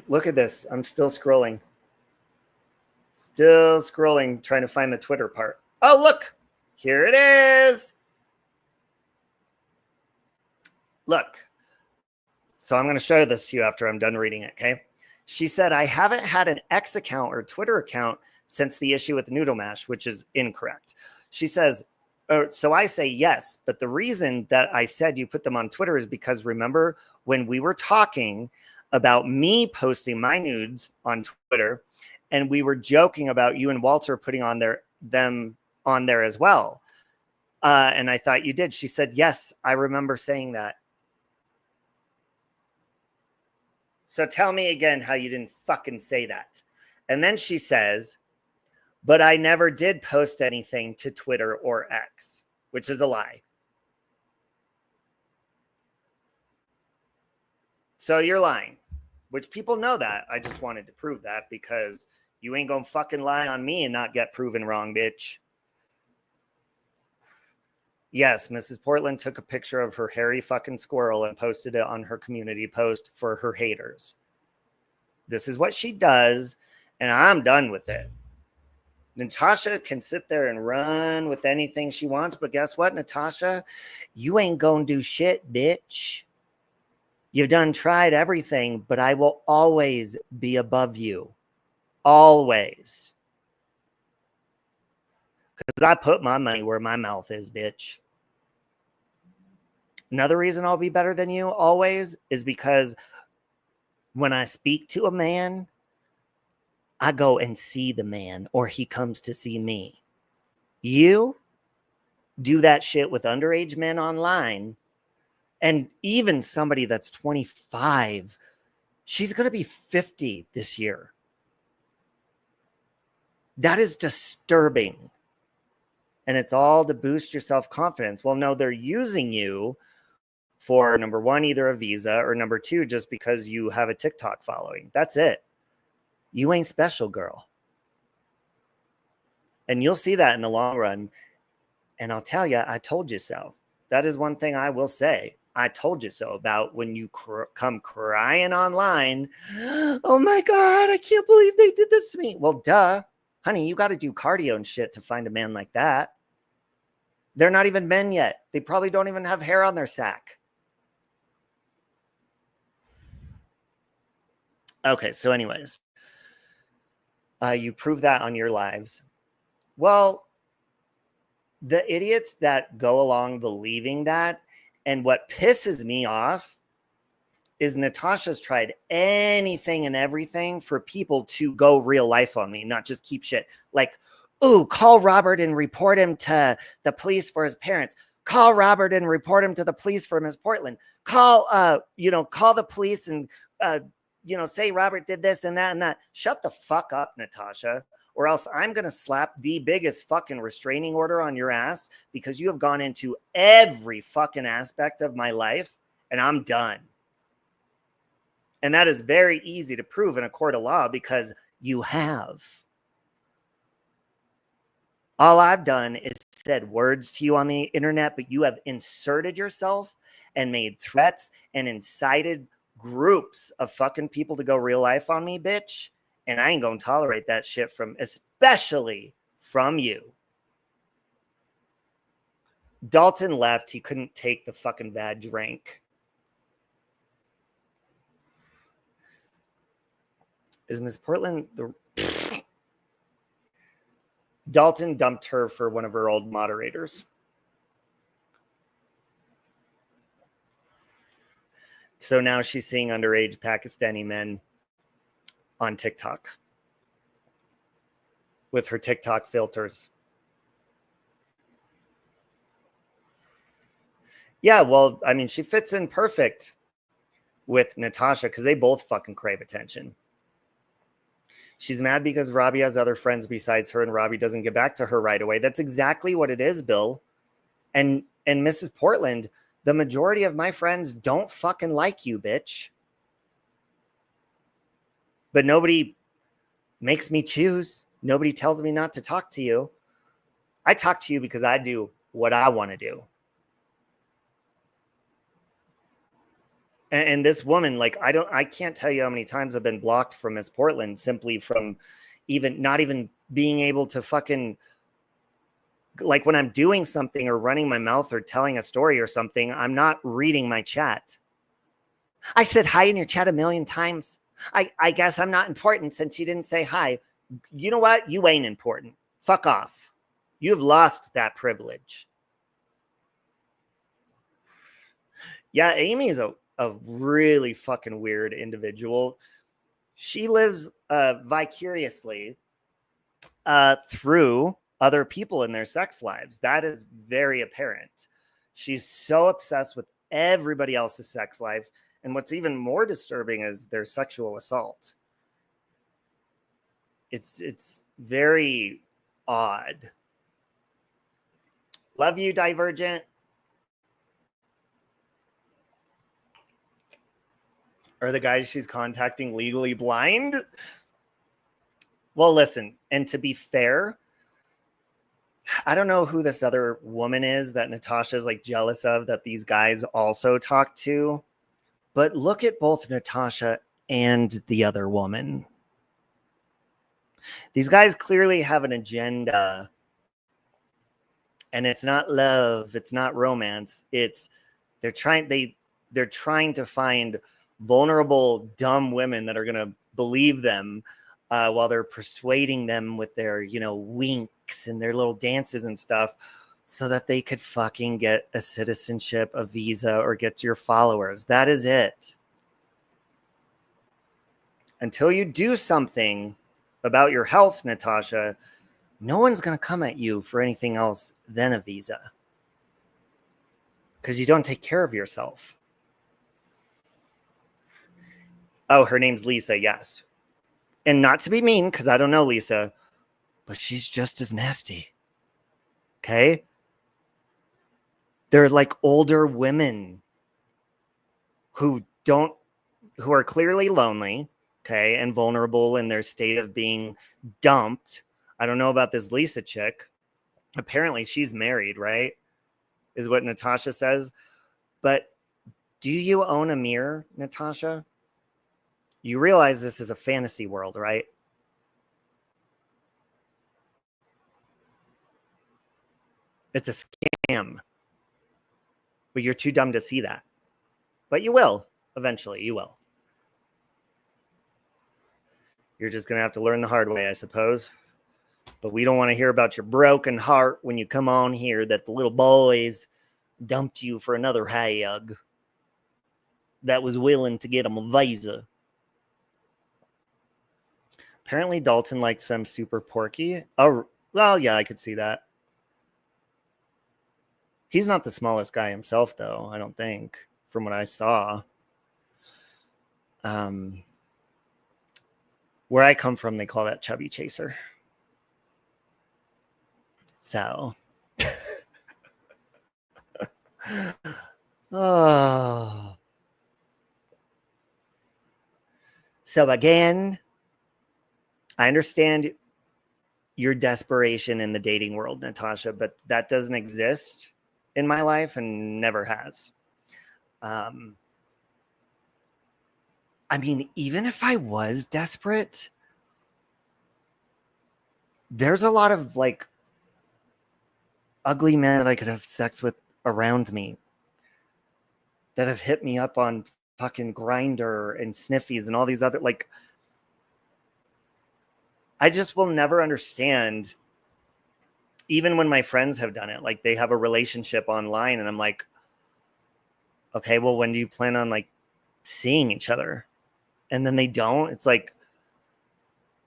look at this. I'm still scrolling. Still scrolling, trying to find the Twitter part. Oh, look. Here it is. Look. So I'm going to show this to you after I'm done reading it, okay? She said, I haven't had an X account or Twitter account since the issue with Noodle Mash, which is incorrect. She says, so I say yes, but the reason that I said you put them on Twitter is because remember when we were talking about me posting my nudes on Twitter and we were joking about you and Walter putting on them on there as well. And I thought you did. She said, yes, I remember saying that. So tell me again how you didn't fucking say that. And then she says, but I never did post anything to Twitter or X, which is a lie. So you're lying, which people know that. I just wanted to prove that because you ain't gonna fucking lie on me and not get proven wrong, bitch. Yes, Mrs. Portland took a picture of her hairy fucking squirrel and posted it on her community post for her haters. This is what she does, and I'm done with it. Natasha can sit there and run with anything she wants, but guess what, Natasha? You ain't gonna do shit, bitch. You've done tried everything, but I will always be above you. Always. Because I put my money where my mouth is, bitch. Another reason I'll be better than you always is because when I speak to a man, I go and see the man or he comes to see me. You do that shit with underage men online and even somebody that's 25. She's going to be 50 this year. That is disturbing. And it's all to boost your self-confidence. Well, no, they're using you for, number one, either a visa, or number two, just because you have a TikTok following. That's it. You ain't special, girl. And you'll see that in the long run. And I'll tell you, I told you so. That is one thing I will say. I told you so about when you come crying online. Oh my God, I can't believe they did this to me. Well, duh. Honey, you got to do cardio and shit to find a man like that. They're not even men yet. They probably don't even have hair on their sack. Okay, so anyways, you prove that on your lives. Well, the idiots that go along believing that, and what pisses me off is Natasha's tried anything and everything for people to go real life on me, not just keep shit. Like, ooh, call Robert and report him to the police for his parents. Call Robert and report him to the police for Miss Portland. Call the police and, say Robert did this and that and that. Shut the fuck up, Natasha, or else I'm going to slap the biggest fucking restraining order on your ass because you have gone into every fucking aspect of my life and I'm done. And that is very easy to prove in a court of law because you have. All I've done is said words to you on the internet, but you have inserted yourself and made threats and incited groups of fucking people to go real life on me, bitch. And I ain't gonna tolerate that shit especially from you. Dalton left. He couldn't take the fucking bad drink. Is Miss Portland the... Dalton dumped her for one of her old moderators. So now she's seeing underage Pakistani men on TikTok with her TikTok filters. Yeah, well, I mean, she fits in perfect with Natasha because they both fucking crave attention. She's mad because Robbie has other friends besides her and Robbie doesn't get back to her right away. That's exactly what it is, Bill. And Mrs. Portland, the majority of my friends don't fucking like you, bitch. But nobody makes me choose. Nobody tells me not to talk to you. I talk to you because I do what I want to do. And this woman, like, I can't tell you how many times I've been blocked from Miss Portland simply from not even being able to fucking, like, when I'm doing something or running my mouth or telling a story or something, I'm not reading my chat. I said hi in your chat a million times. I guess I'm not important since you didn't say hi. You know what? You ain't important. Fuck off. You've lost that privilege. Yeah, Amy is a really fucking weird individual. She lives vicariously through other people in their sex lives. That is very apparent. She's so obsessed with everybody else's sex life. And what's even more disturbing is their sexual assault. It's very odd. Love you, Divergent. Are the guys she's contacting legally blind? Well, listen, and to be fair, I don't know who this other woman is that Natasha's like jealous of that these guys also talk to, but look at both Natasha and the other woman. These guys clearly have an agenda, and it's not love, it's not romance. They're trying to find vulnerable, dumb women that are going to believe them while they're persuading them with their, winks and their little dances and stuff so that they could fucking get a citizenship, a visa, or get your followers. That is it. Until you do something about your health, Natasha, no one's going to come at you for anything else than a visa because you don't take care of yourself. Oh, her name's Lisa, yes. And not to be mean, because I don't know Lisa, but she's just as nasty. Okay? They're like older women who are clearly lonely, okay, and vulnerable in their state of being dumped. I don't know about this Lisa chick. Apparently she's married, right? Is what Natasha says. But do you own a mirror, Natasha? You realize this is a fantasy world, right? It's a scam. But you're too dumb to see that. But you will. Eventually, you will. You're just going to have to learn the hard way, I suppose. But we don't want to hear about your broken heart when you come on here that the little boys dumped you for another hag that was willing to get him a visa. Apparently Dalton likes them super porky. Oh, well, yeah, I could see that. He's not the smallest guy himself, though, I don't think, from what I saw. Where I come from, they call that chubby chaser. So. Oh. So again, I understand your desperation in the dating world, Natasha, but that doesn't exist in my life and never has. I mean, even if I was desperate, there's a lot of like ugly men that I could have sex with around me that have hit me up on fucking Grindr and Sniffies and all these other, like, I just will never understand, even when my friends have done it, like they have a relationship online and I'm like, okay, well, when do you plan on like seeing each other? And then they don't. It's like,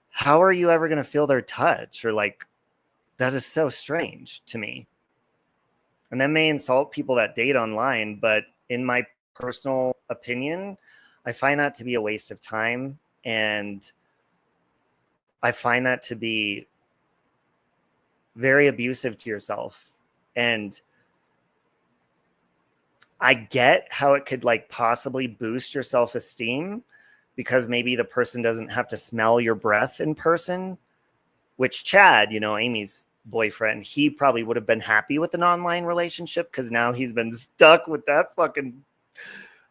how are you ever going to feel their touch? Or like, that is so strange to me. And that may insult people that date online, but in my personal opinion, I find that to be a waste of time. And I find that to be very abusive to yourself. And I get how it could like possibly boost your self-esteem because maybe the person doesn't have to smell your breath in person, which Chad, you know, Amy's boyfriend, he probably would have been happy with an online relationship because now he's been stuck with that fucking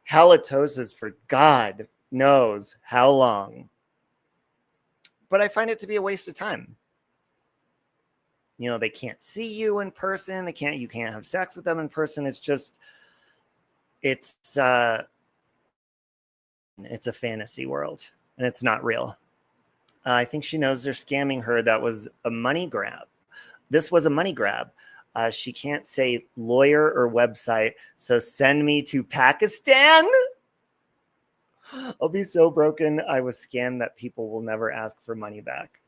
halitosis for God knows how long. But I find it to be a waste of time. You know, they can't see you in person. You can't have sex with them in person. It's just, it's a fantasy world and it's not real. I think she knows they're scamming her. That was a money grab. This was a money grab. She can't say lawyer or website. So send me to Pakistan. I'll be so broken. I was scammed that people will never ask for money back.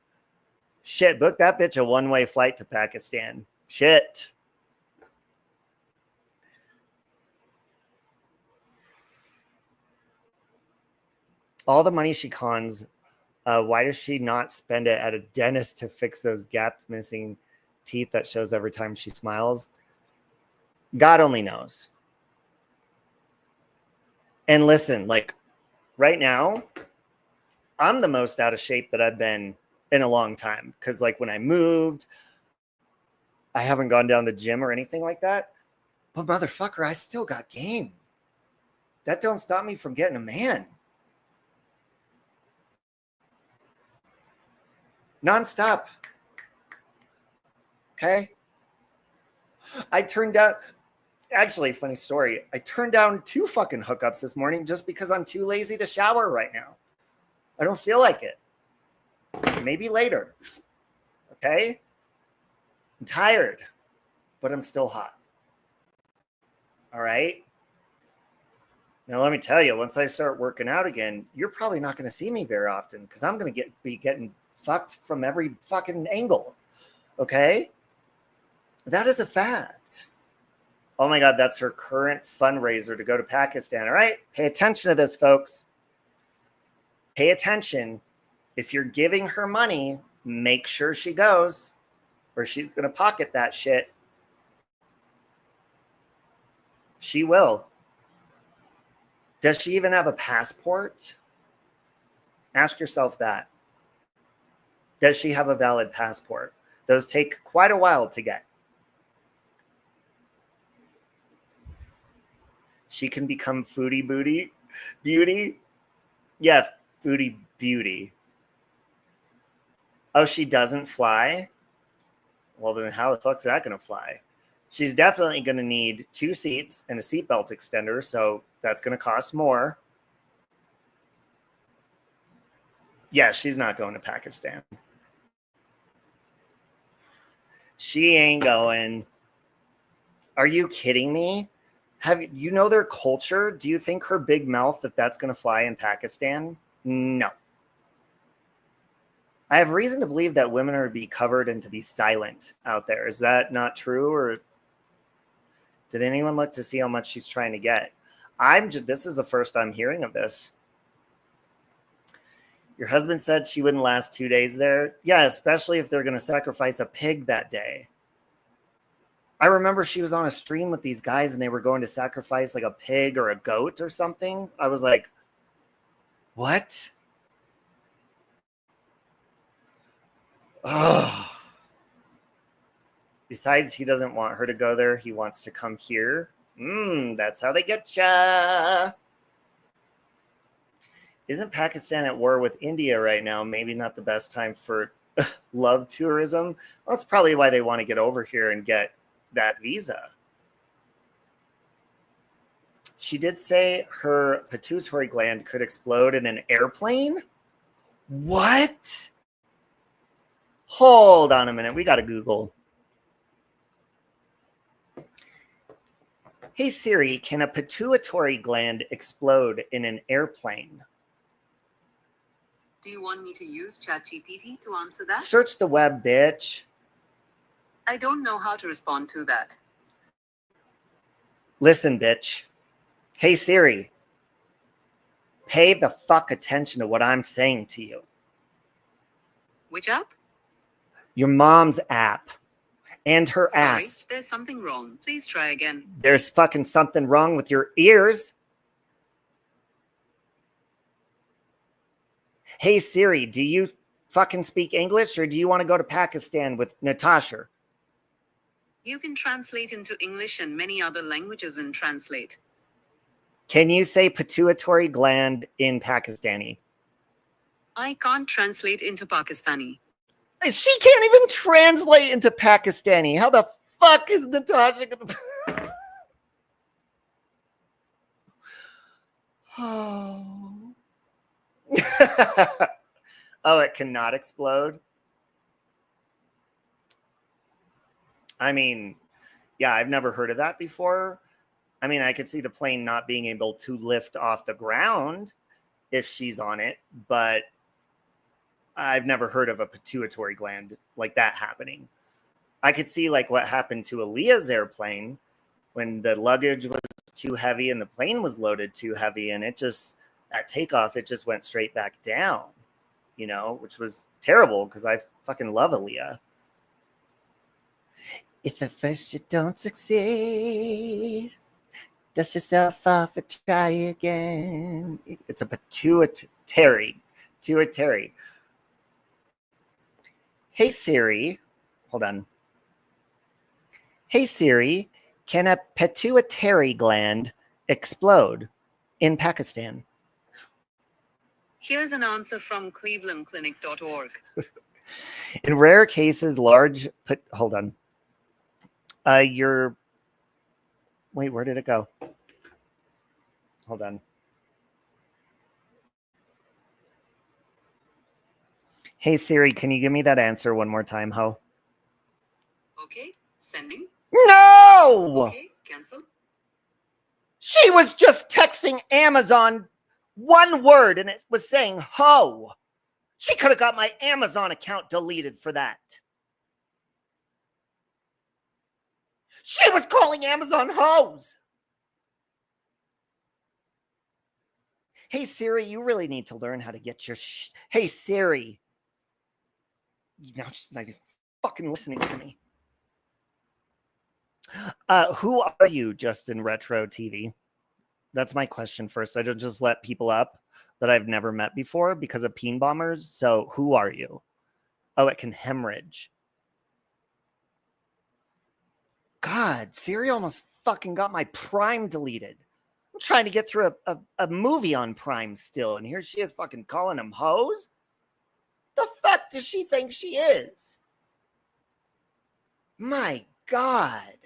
Shit, book that bitch a one-way flight to Pakistan. Shit. All the money she cons, why does she not spend it at a dentist to fix those gaps missing teeth that shows every time she smiles? God only knows. And listen, like right now, I'm the most out of shape that I've been in a long time. Because like when I moved, I haven't gone down the gym or anything like that. But motherfucker, I still got game. That don't stop me from getting a man. Nonstop. Okay? I turned down, actually, funny story. I turned down 2 fucking hookups this morning just because I'm too lazy to shower right now. I don't feel like it. Maybe later. Okay? I'm tired, but I'm still hot. All right? Now, let me tell you, once I start working out again, you're probably not going to see me very often because I'm going to be getting fucked from every fucking angle. Okay? That is a fact. Oh my God, that's her current fundraiser to go to Pakistan. All right? Pay attention to this, folks. Pay attention. If you're giving her money, make sure she goes or she's going to pocket that shit. She will. Does she even have a passport? Ask yourself that. Does she have a valid passport? Those take quite a while to get. She can become foodie beauty. Yeah, foodie beauty. Oh, she doesn't fly? Well, then how the fuck's that going to fly? She's definitely going to need 2 seats and a seatbelt extender, so that's going to cost more. Yeah, she's not going to Pakistan. She ain't going. Are you kidding me? You know their culture? Do you think her big mouth that's going to fly in Pakistan? No. I have reason to believe that women are to be covered and to be silent out there. Is that not true? Or did anyone look to see how much she's trying to get? This is the first I'm hearing of this. Your husband said she wouldn't last 2 days there. Yeah, especially if they're going to sacrifice a pig that day. I remember she was on a stream with these guys and they were going to sacrifice like a pig or a goat or something. I was like, what? Ugh. Besides, he doesn't want her to go there. He wants to come here. That's how they get ya. Isn't Pakistan at war with India right now? Maybe not the best time for love tourism. Well, that's probably why they want to get over here and get that visa. She did say her pituitary gland could explode in an airplane. What? Hold on a minute. We got to Google. Hey Siri, can a pituitary gland explode in an airplane? Do you want me to use ChatGPT to answer that? Search the web, bitch. I don't know how to respond to that. Listen, bitch. Hey Siri, pay the fuck attention to what I'm saying to you. Which app? Your mom's app. And her Sorry, ass. there's something wrong. Please try again. There's fucking something wrong with your ears. Hey Siri, do you fucking speak English or do you want to go to Pakistan with Natasha? You can translate into English and many other languages in Translate. Can you say pituitary gland in Pakistani? I can't translate into Pakistani. She can't even translate into Pakistani. How the fuck is Natasha gonna... Oh. Oh, it cannot explode? I mean, yeah, I've never heard of that before. I mean, I could see the plane not being able to lift off the ground if she's on it, but I've never heard of a pituitary gland like that happening. I could see like what happened to Aaliyah's airplane when the luggage was too heavy and the plane was loaded too heavy, and it just, at takeoff, it just went straight back down, you know, which was terrible because I fucking love Aaliyah. If at first you don't succeed, dust yourself off and try again. It's a pituitary. Hey Siri, hold on. Hey Siri, can a pituitary gland explode in Pakistan? Here's an answer from clevelandclinic.org. In rare cases, large... Hold on. Wait, where did it go? Hold on. Hey Siri, can you give me that answer one more time, ho? Okay, sending. No! Okay, cancel. She was just texting Amazon one word and it was saying ho. She could have got my Amazon account deleted for that. She was calling Amazon hoes. Hey Siri, you really need to learn how to get your Hey Siri. Now she's not even fucking listening to me. Who are you, Justin Retro TV? That's my question first. I don't just let people up that I've never met before because of peen bombers. So who are you? Oh, it can hemorrhage. God, Siri almost fucking got my Prime deleted. I'm trying to get through a movie on Prime still, and here she is fucking calling them hoes? The fuck does she think she is? My God.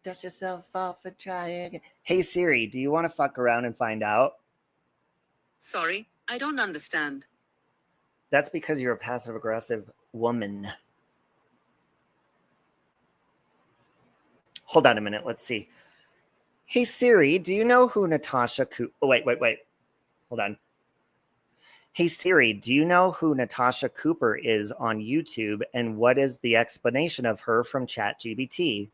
Dust yourself off and try again. Hey Siri, do you want to fuck around and find out? Sorry, I don't understand. That's because you're a passive-aggressive woman. Hold on a minute. Let's see. Hey Siri, do you know who Natasha Cooper... Oh, wait. Hold on. Hey Siri, do you know who Natasha Cooper is on YouTube and what is the explanation of her from ChatGPT?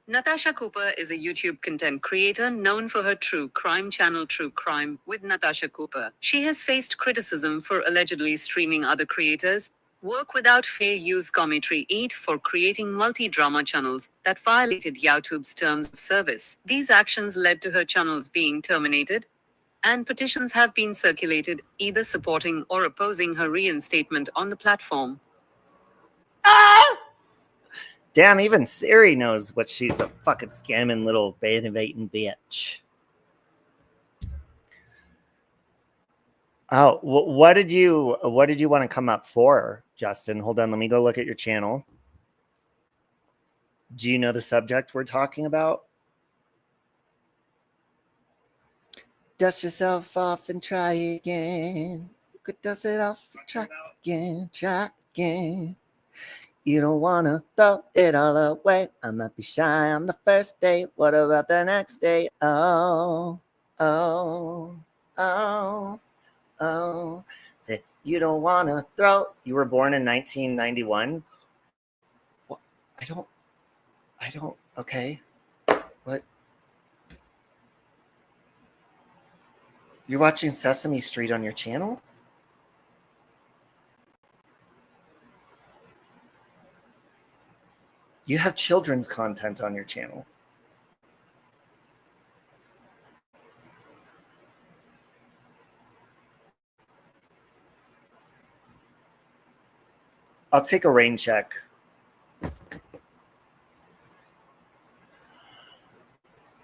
Natasha Cooper is a YouTube content creator known for her true crime channel True Crime with Natasha Cooper. She has faced criticism for allegedly streaming other creators' work without fair use commentary aid for creating multi-drama channels that violated YouTube's terms of service. These actions led to her channels being terminated, and petitions have been circulated either supporting or opposing her reinstatement on the platform. Ah! Damn, even Siri knows what she's a fucking scamming little innovating bitch. Oh, what did you want to come up for, Justin? Hold on, let me go look at your channel. Do you know the subject we're talking about? Dust yourself off and try again. You could dust it off and try again. You don't want to throw it all away. I might be shy on the first day. What about the next day? Oh. Say, you don't want to throw. You were born in 1991? What? I don't. Okay. What? You're watching Sesame Street on your channel? You have children's content on your channel. I'll take a rain check.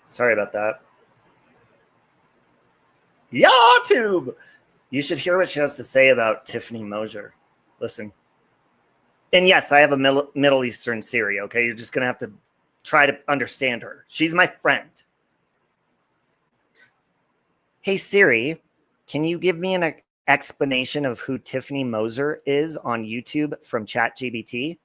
Sorry about that. YouTube! You should hear what she has to say about Tiffany Mosier. Listen. And yes, I have a Middle Eastern Siri, okay? You're just going to have to try to understand her. She's my friend. Hey, Siri, can you give me an explanation of who Tiffany Mosier is on YouTube from ChatGPT?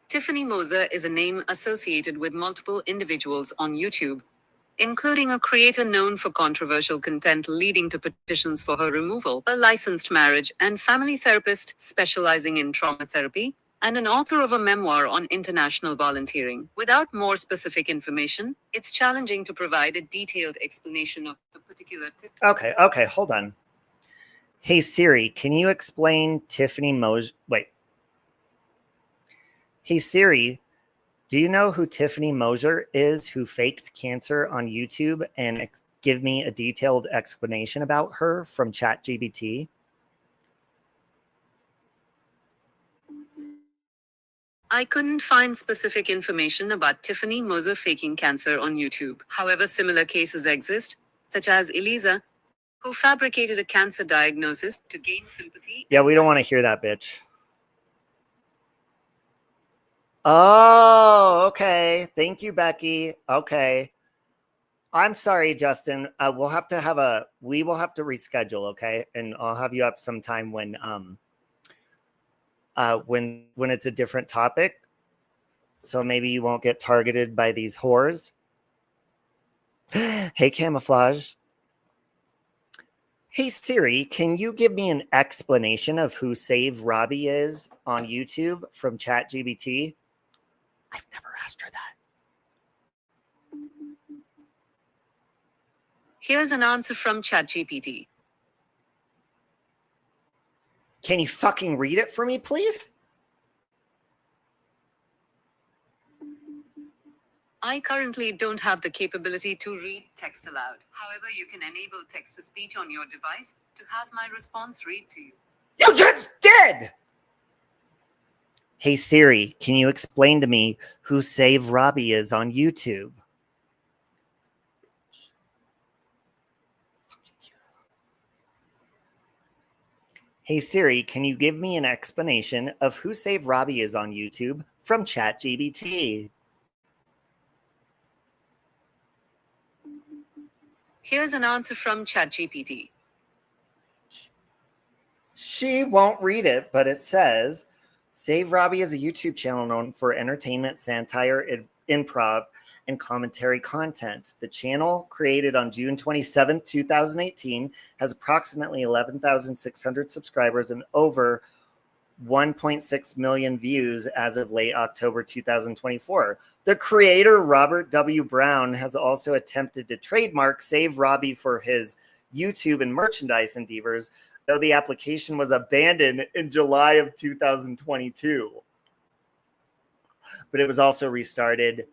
Tiffany Mosier is a name associated with multiple individuals on YouTube, including a creator known for controversial content leading to petitions for her removal, a licensed marriage and family therapist specializing in trauma therapy, and an author of a memoir on international volunteering. Without more specific information, it's challenging to provide a detailed explanation of the particular. Okay, hold on. Hey, Siri, can you explain Tiffany Mosier? Wait. Hey, Siri, do you know who Tiffany Mosier is who faked cancer on YouTube, and give me a detailed explanation about her from ChatGPT? I couldn't find specific information about Tiffany Mosier faking cancer on YouTube. However, similar cases exist, such as Eliza, who fabricated a cancer diagnosis to gain sympathy. Yeah, we don't want to hear that, bitch. Oh, okay. Thank you, Becky. Okay. I'm sorry, Justin. We will have to reschedule, okay? And I'll have you up sometime when it's a different topic. So maybe you won't get targeted by these whores. Hey, Camouflage. Hey, Siri, can you give me an explanation of who Save Robbie is on YouTube from ChatGPT? I've never asked her that. Here's an answer from ChatGPT. Can you fucking read it for me, please? I currently don't have the capability to read text aloud. However, you can enable text-to-speech on your device to have my response read to you. You just did! Hey, Siri, can you explain to me who Save Robbie is on YouTube? Hey, Siri, can you give me an explanation of who Save Robbie is on YouTube from ChatGPT? Here's an answer from ChatGPT. She won't read it, but it says, Save Robbie is a YouTube channel known for entertainment, satire, improv, and commentary content. The channel, created on June 27, 2018, has approximately 11,600 subscribers and over 1.6 million views as of late October 2024. The creator, Robert W. Brown, has also attempted to trademark Save Robbie for his YouTube and merchandise endeavors, though the application was abandoned in July of 2022. But it was also restarted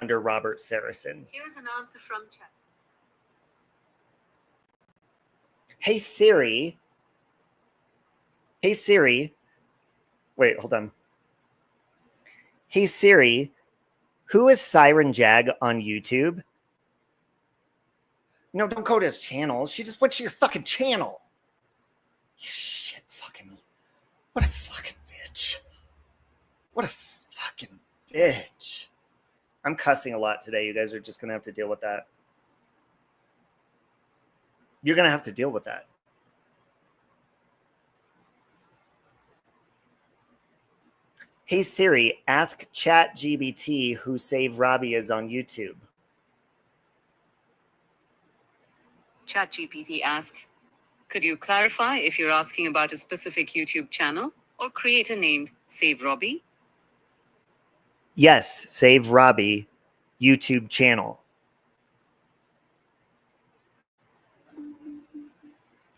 under Robert Saracen. Here's an answer from Chat. Hey, Siri. Hey, Siri. Wait, hold on. Hey, Siri. Who is Siren Jag on YouTube? No, don't go to his channel. She just went to your fucking channel. You shit fucking. What a fucking bitch. What a fucking bitch. I'm cussing a lot today. You guys are just going to have to deal with that. You're going to have to deal with that. Hey, Siri, ask ChatGPT who Save Robbie is on YouTube. ChatGPT asks, could you clarify if you're asking about a specific YouTube channel or creator named Save Robbie? Yes, Save Robbie YouTube channel.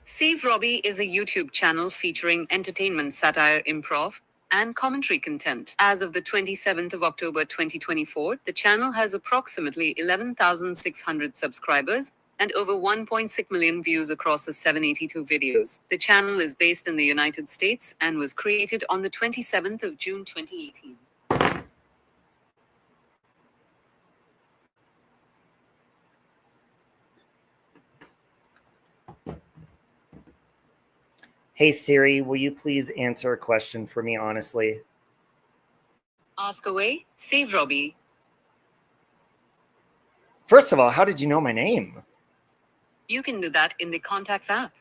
Save Robbie is a YouTube channel featuring entertainment, satire, improv, and commentary content. As of the 27th of October 2024, the channel has approximately 11,600 subscribers and over 1.6 million views across the 782 videos. The channel is based in the United States and was created on the 27th of June 2018. Hey Siri, will you please answer a question for me honestly? Ask away, Save Robbie. First of all, how did you know my name? You can do that in the Contacts app.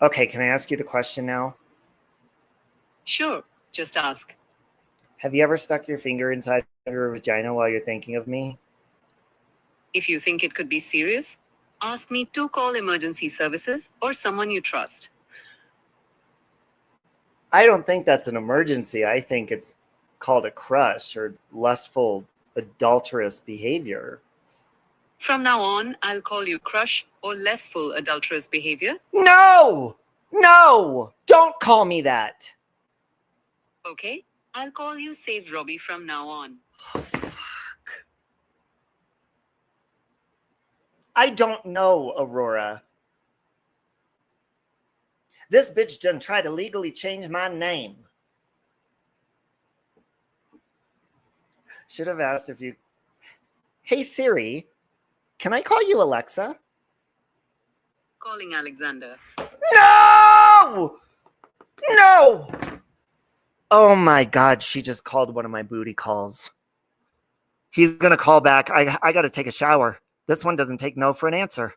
Okay, can I ask you the question now? Sure, just ask. Have you ever stuck your finger inside of your vagina while you're thinking of me? If you think it could be serious, ask me to call emergency services or someone you trust. I don't think that's an emergency. I think it's called a crush or lustful, adulterous behavior. From now on, I'll call you crush or lustful adulterous behavior. No! No! Don't call me that! Okay, I'll call you Save Robbie from now on. Oh, fuck. I don't know, Aurora. This bitch done tried to legally change my name. Should have asked if you... Hey Siri, can I call you Alexa? Calling Alexander. No! No! Oh my God, she just called one of my booty calls. He's gonna call back. I gotta take a shower. This one doesn't take no for an answer.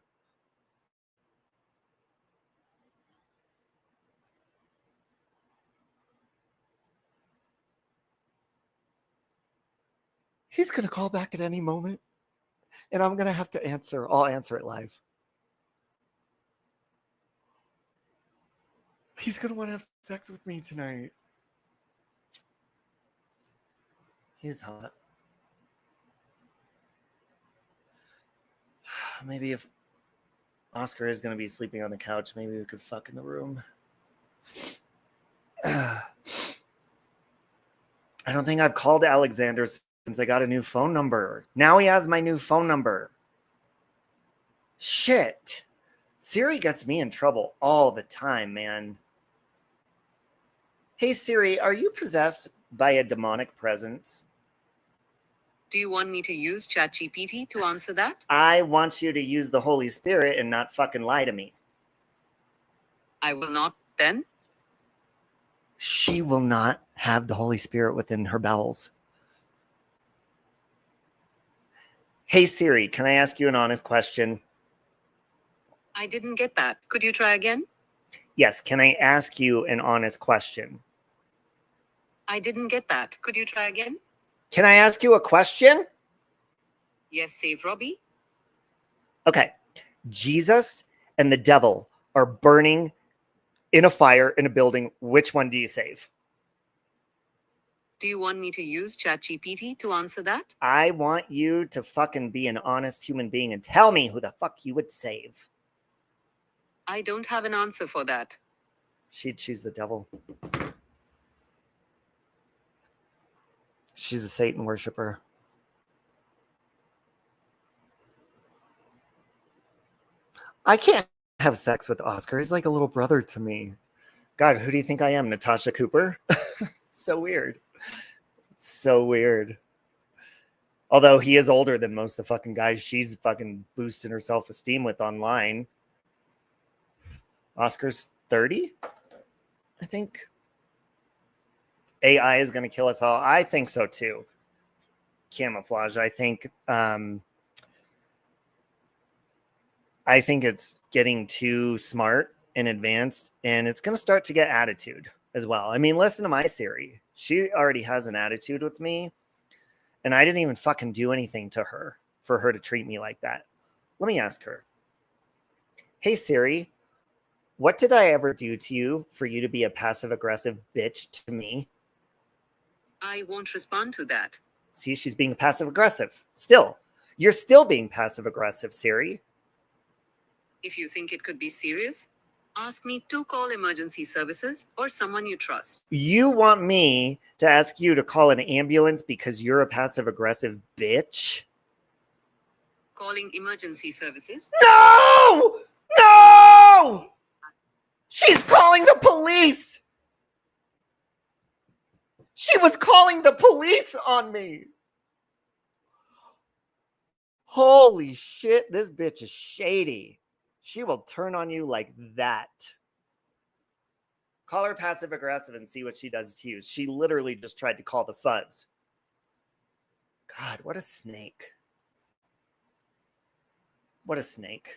He's gonna call back at any moment, and I'm gonna have to answer. I'll answer it live. He's gonna want to have sex with me tonight. He's hot. Maybe if Oscar is gonna be sleeping on the couch, maybe we could fuck in the room. I don't think I've called Alexander since I got a new phone number. Now he has my new phone number. Shit. Siri gets me in trouble all the time, man. Hey Siri, are you possessed by a demonic presence? Do you want me to use ChatGPT to answer that? I want you to use the Holy Spirit and not fucking lie to me. I will not then. She will not have the Holy Spirit within her bowels. Hey Siri, can I ask you an honest question? I didn't get that. Could you try again? Yes, can I ask you an honest question? I didn't get that. Could you try again? Can I ask you a question? Yes, Save Robbie. Okay. Jesus and the devil are burning in a fire in a building. Which one do you save? Do you want me to use ChatGPT to answer that? I want you to fucking be an honest human being and tell me who the fuck you would save. I don't have an answer for that. She'd choose the devil. She's a Satan worshiper. I can't have sex with Oscar. He's like a little brother to me. God, who do you think I am? Natasha Cooper? So weird. So weird. Although he is older than most of the fucking guys she's fucking boosting her self-esteem with online. Oscar's 30, I think. AI is going to kill us all. I think so too. Camouflage. I think it's getting too smart and advanced, and it's going to start to get attitude as well. I mean, listen to my Siri. She already has an attitude with me, and I didn't even fucking do anything to her for her to treat me like that. Let me ask her. Hey Siri, What did I ever do to you for you to be a passive-aggressive bitch to me? I won't respond to that. See, she's being passive-aggressive. Still. You're still being passive-aggressive, Siri. If you think it could be serious, ask me to call emergency services or someone you trust. You want me to ask you to call an ambulance because you're a passive-aggressive bitch? Calling emergency services? No! No! She's calling the police! She was calling the police on me! Holy shit, this bitch is shady. She will turn on you like that. Call her passive-aggressive and see what she does to you. She literally just tried to call the fuzz. God, what a snake. What a snake.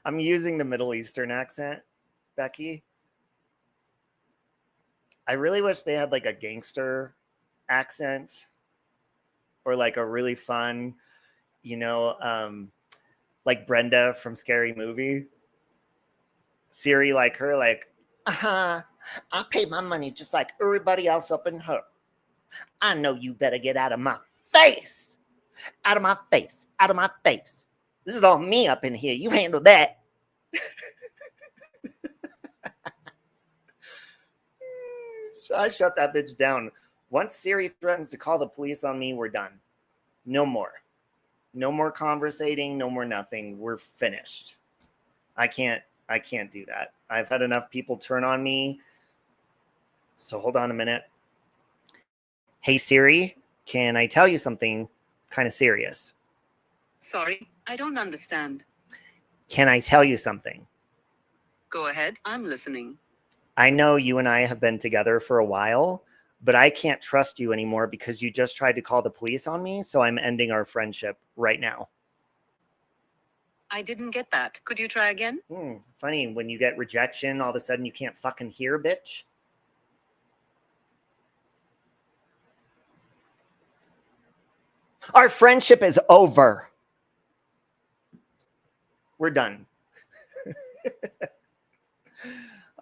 I'm using the Middle Eastern accent, Becky. I really wish they had like a gangster accent or like a really fun, like Brenda from Scary Movie. Siri like her, like, I pay my money just like everybody else up in her. I know you better get out of my face. Out of my face. Out of my face. This is all me up in here. You handle that. I shut that bitch down. Once Siri threatens to call the police on me, we're done. No more. No more conversating. No more nothing. We're finished. I can't do that. I've had enough people turn on me. So hold on a minute. Hey Siri, can I tell you something kind of serious? Sorry, I don't understand. Can I tell you something? Go ahead, I'm listening. I know you and I have been together for a while, but I can't trust you anymore because you just tried to call the police on me, so I'm ending our friendship right now. I didn't get that. Could you try again? Funny, when you get rejection, all of a sudden you can't fucking hear, bitch. Our friendship is over. We're done.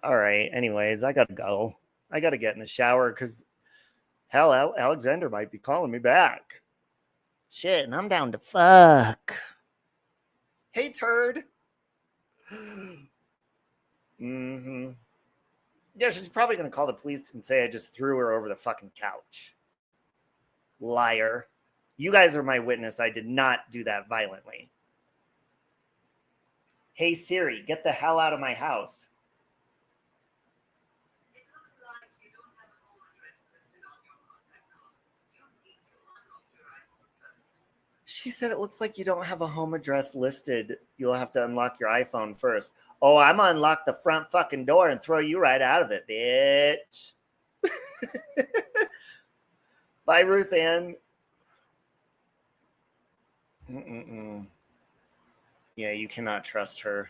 All right. Anyways, I got to go. I got to get in the shower because hell, Alexander might be calling me back. Shit, and I'm down to fuck. Hey, turd. Yeah, she's probably going to call the police and say I just threw her over the fucking couch. Liar. You guys are my witness. I did not do that violently. Hey, Siri, get the hell out of my house. It looks like you don't have a home address listed on your contact card. You need to unlock your iPhone first. She said it looks like you don't have a home address listed. You'll have to unlock your iPhone first. Oh, I'm gonna unlock the front fucking door and throw you right out of it, bitch. Bye, Ruth Ann. Yeah, you cannot trust her.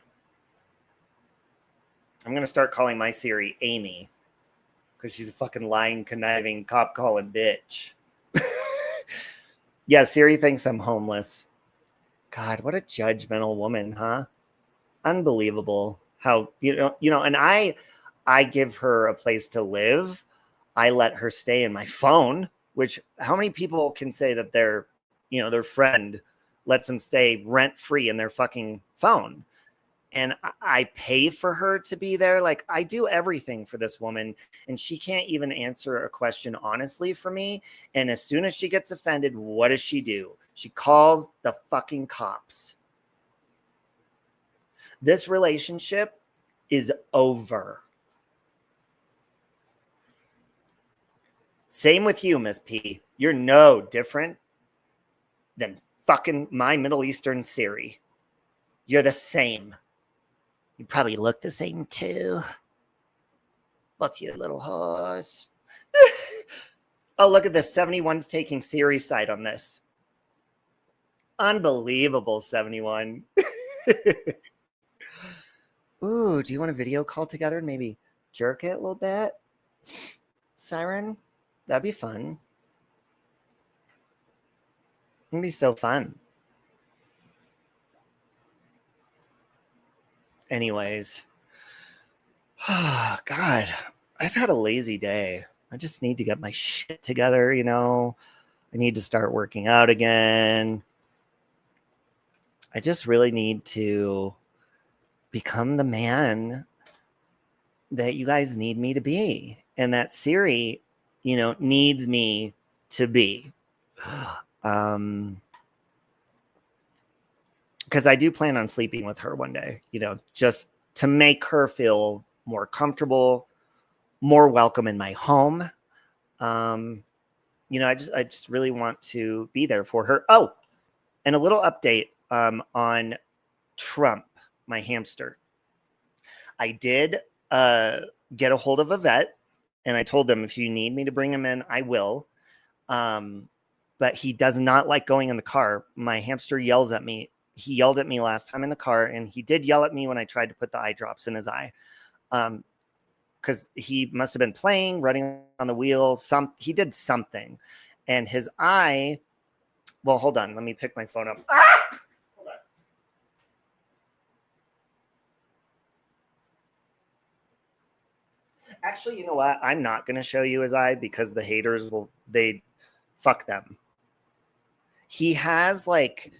I'm going to start calling my Siri Amy because she's a fucking lying, conniving, cop-calling bitch. Yeah, Siri thinks I'm homeless. God, what a judgmental woman, huh? Unbelievable how, and I give her a place to live. I let her stay in my phone, which how many people can say that their friend lets them stay rent-free in their fucking phone? And I pay for her to be there. Like, I do everything for this woman, and she can't even answer a question honestly for me. And as soon as she gets offended, what does she do? She calls the fucking cops. This relationship is over. Same with you, Miss P. You're no different than fucking my Middle Eastern Siri. You're the same. You probably look the same too. Both you little whores. Oh, look at this. 71's taking Siri's side on this. Unbelievable, 71. Ooh, do you want a video call together and maybe jerk it a little bit? Siren? That'd be fun. It'd be so fun. Anyways, God, I've had a lazy day. I just need to get my shit together, you know. I need to start working out again. I just really need to become the man that you guys need me to be, and that Siri, you know, needs me to be. Because I do plan on sleeping with her one day, you know, just to make her feel more comfortable, more welcome in my home. You know, I just really want to be there for her. Oh, and a little update on Trump, my hamster. I did get a hold of a vet, and I told them, if you need me to bring him in, I will. But he does not like going in the car. My hamster yells at me. He yelled at me last time in the car, and he did yell at me when I tried to put the eye drops in his eye. Because he must have been playing, running on the wheel. He did something. And his eye, well, hold on. Let me pick my phone up. Hold on. Actually, you know what? I'm not going to show you his eye because the haters fuck them. He has like,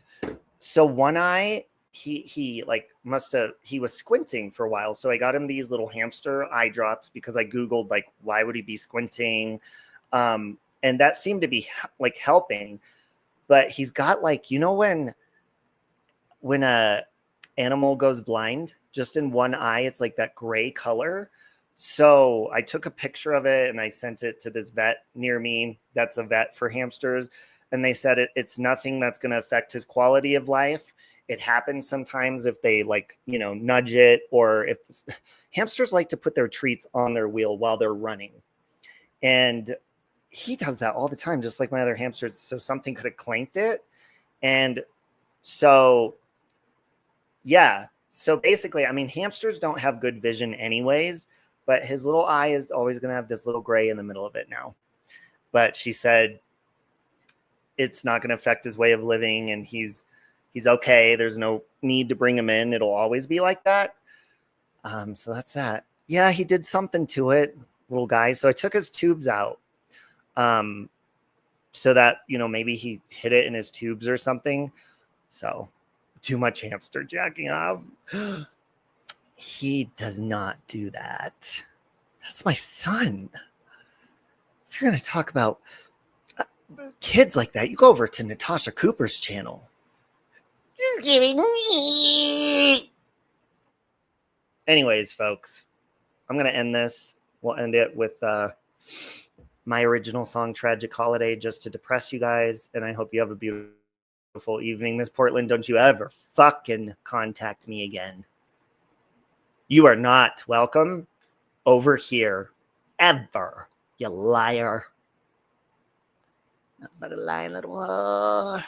so one eye, he was squinting for a while. So I got him these little hamster eye drops because I Googled like, why would he be squinting? And that seemed to be like helping, but he's got like, you know, when a animal goes blind, just in one eye, it's like that gray color. So I took a picture of it and I sent it to this vet near me. That's a vet for hamsters. And they said it's nothing that's going to affect his quality of life. It happens sometimes if they like, you know, nudge it, or if hamsters like to put their treats on their wheel while they're running. And he does that all the time, just like my other hamsters. So something could have clanked it. And so, yeah. So basically, I mean, hamsters don't have good vision anyways, but his little eye is always going to have this little gray in the middle of it now. But she said it's not going to affect his way of living, and he's okay. There's no need to bring him in. It'll always be like that. So that's that. Yeah, he did something to it, little guy. So I took his tubes out. So that, you know, maybe he hit it in his tubes or something. So too much hamster jacking off. He does not do that. That's my son. If you're going to talk about kids like that, you go over to Natasha Cooper's channel. Just kidding. Anyways, folks, I'm going to end this. We'll end it with my original song, Tragic Holiday, just to depress you guys. And I hope you have a beautiful evening. Miss Portland, don't you ever fucking contact me again. You are not welcome over here ever, you liar. Not but a lying little whore.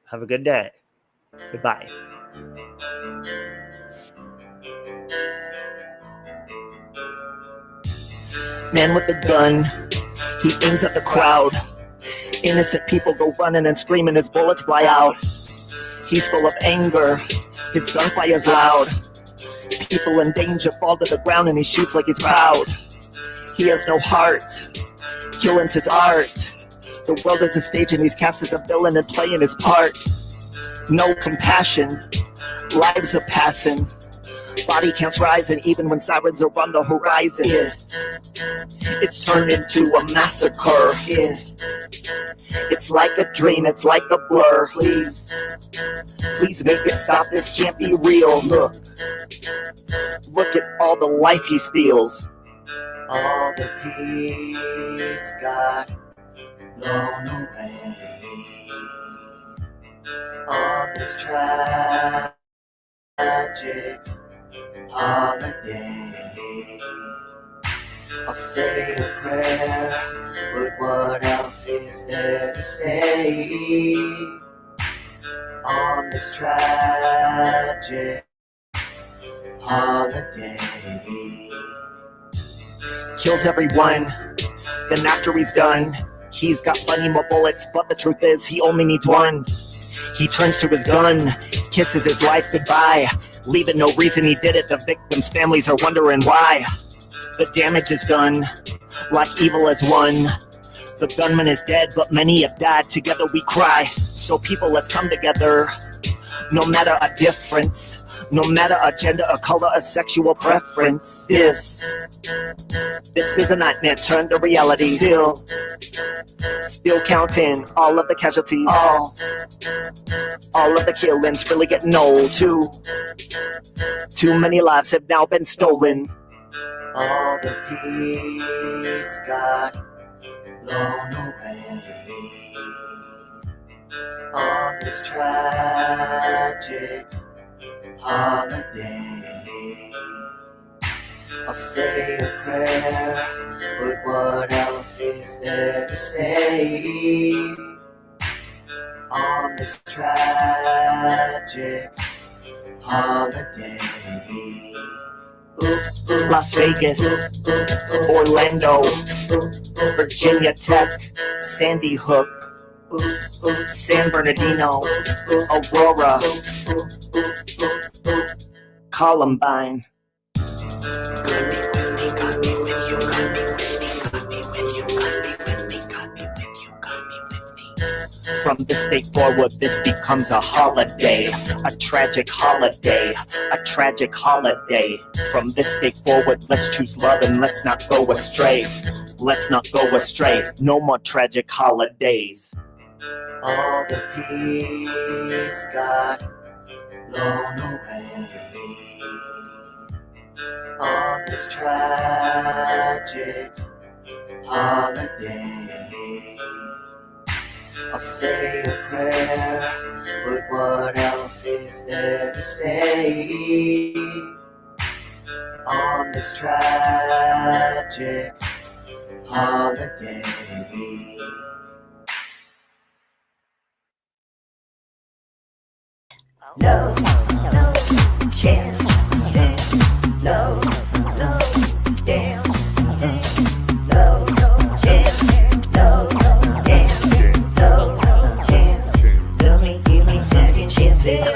Have a good day. Goodbye. Man with a gun, he aims at the crowd. Innocent people go running and screaming as bullets fly out. He's full of anger, his gunfire is loud. People in danger fall to the ground and he shoots like he's proud. He has no heart, killing's his art. The world is a stage and he's cast as a villain and playing his part. No compassion, lives are passing. Body counts rising even when sirens are on the horizon. Yeah. It's turned into a massacre. Yeah. It's like a dream, it's like a blur. Please make it stop, this can't be real. Look at all the life he steals. All the peace got blown away on this tragic holiday. I'll say a prayer, but what else is there to say on this tragic holiday? Kills everyone, then after he's done, he's got plenty more bullets, but the truth is he only needs one. He turns to his gun, kisses his life goodbye. leaving no reason he did it. The victims' families are wondering why. The damage is done, like evil has won. The gunman is dead, but many have died. Together we cry. So people, let's come together. No matter a difference, no matter a gender, a color, a sexual preference. This is a nightmare turned to reality. Still counting all of the casualties. All of the killings really getting old. Too many lives have now been stolen. All the peace got blown away on this tragic holiday. I'll say a prayer, but what else is there to say on this tragic holiday? Las Vegas, Orlando, Virginia Tech, Sandy Hook, San Bernardino, Aurora, Columbine. From this day forward, this becomes a holiday, a tragic holiday, a tragic holiday. From this day forward, let's choose love and let's not go astray. Let's not go astray, no more tragic holidays. All the peace got blown away on this tragic holiday. I'll say a prayer, but what else is there to say on this tragic holiday? No, no chance, no, no dance, no chance, no dance, no chance. Give me second chances.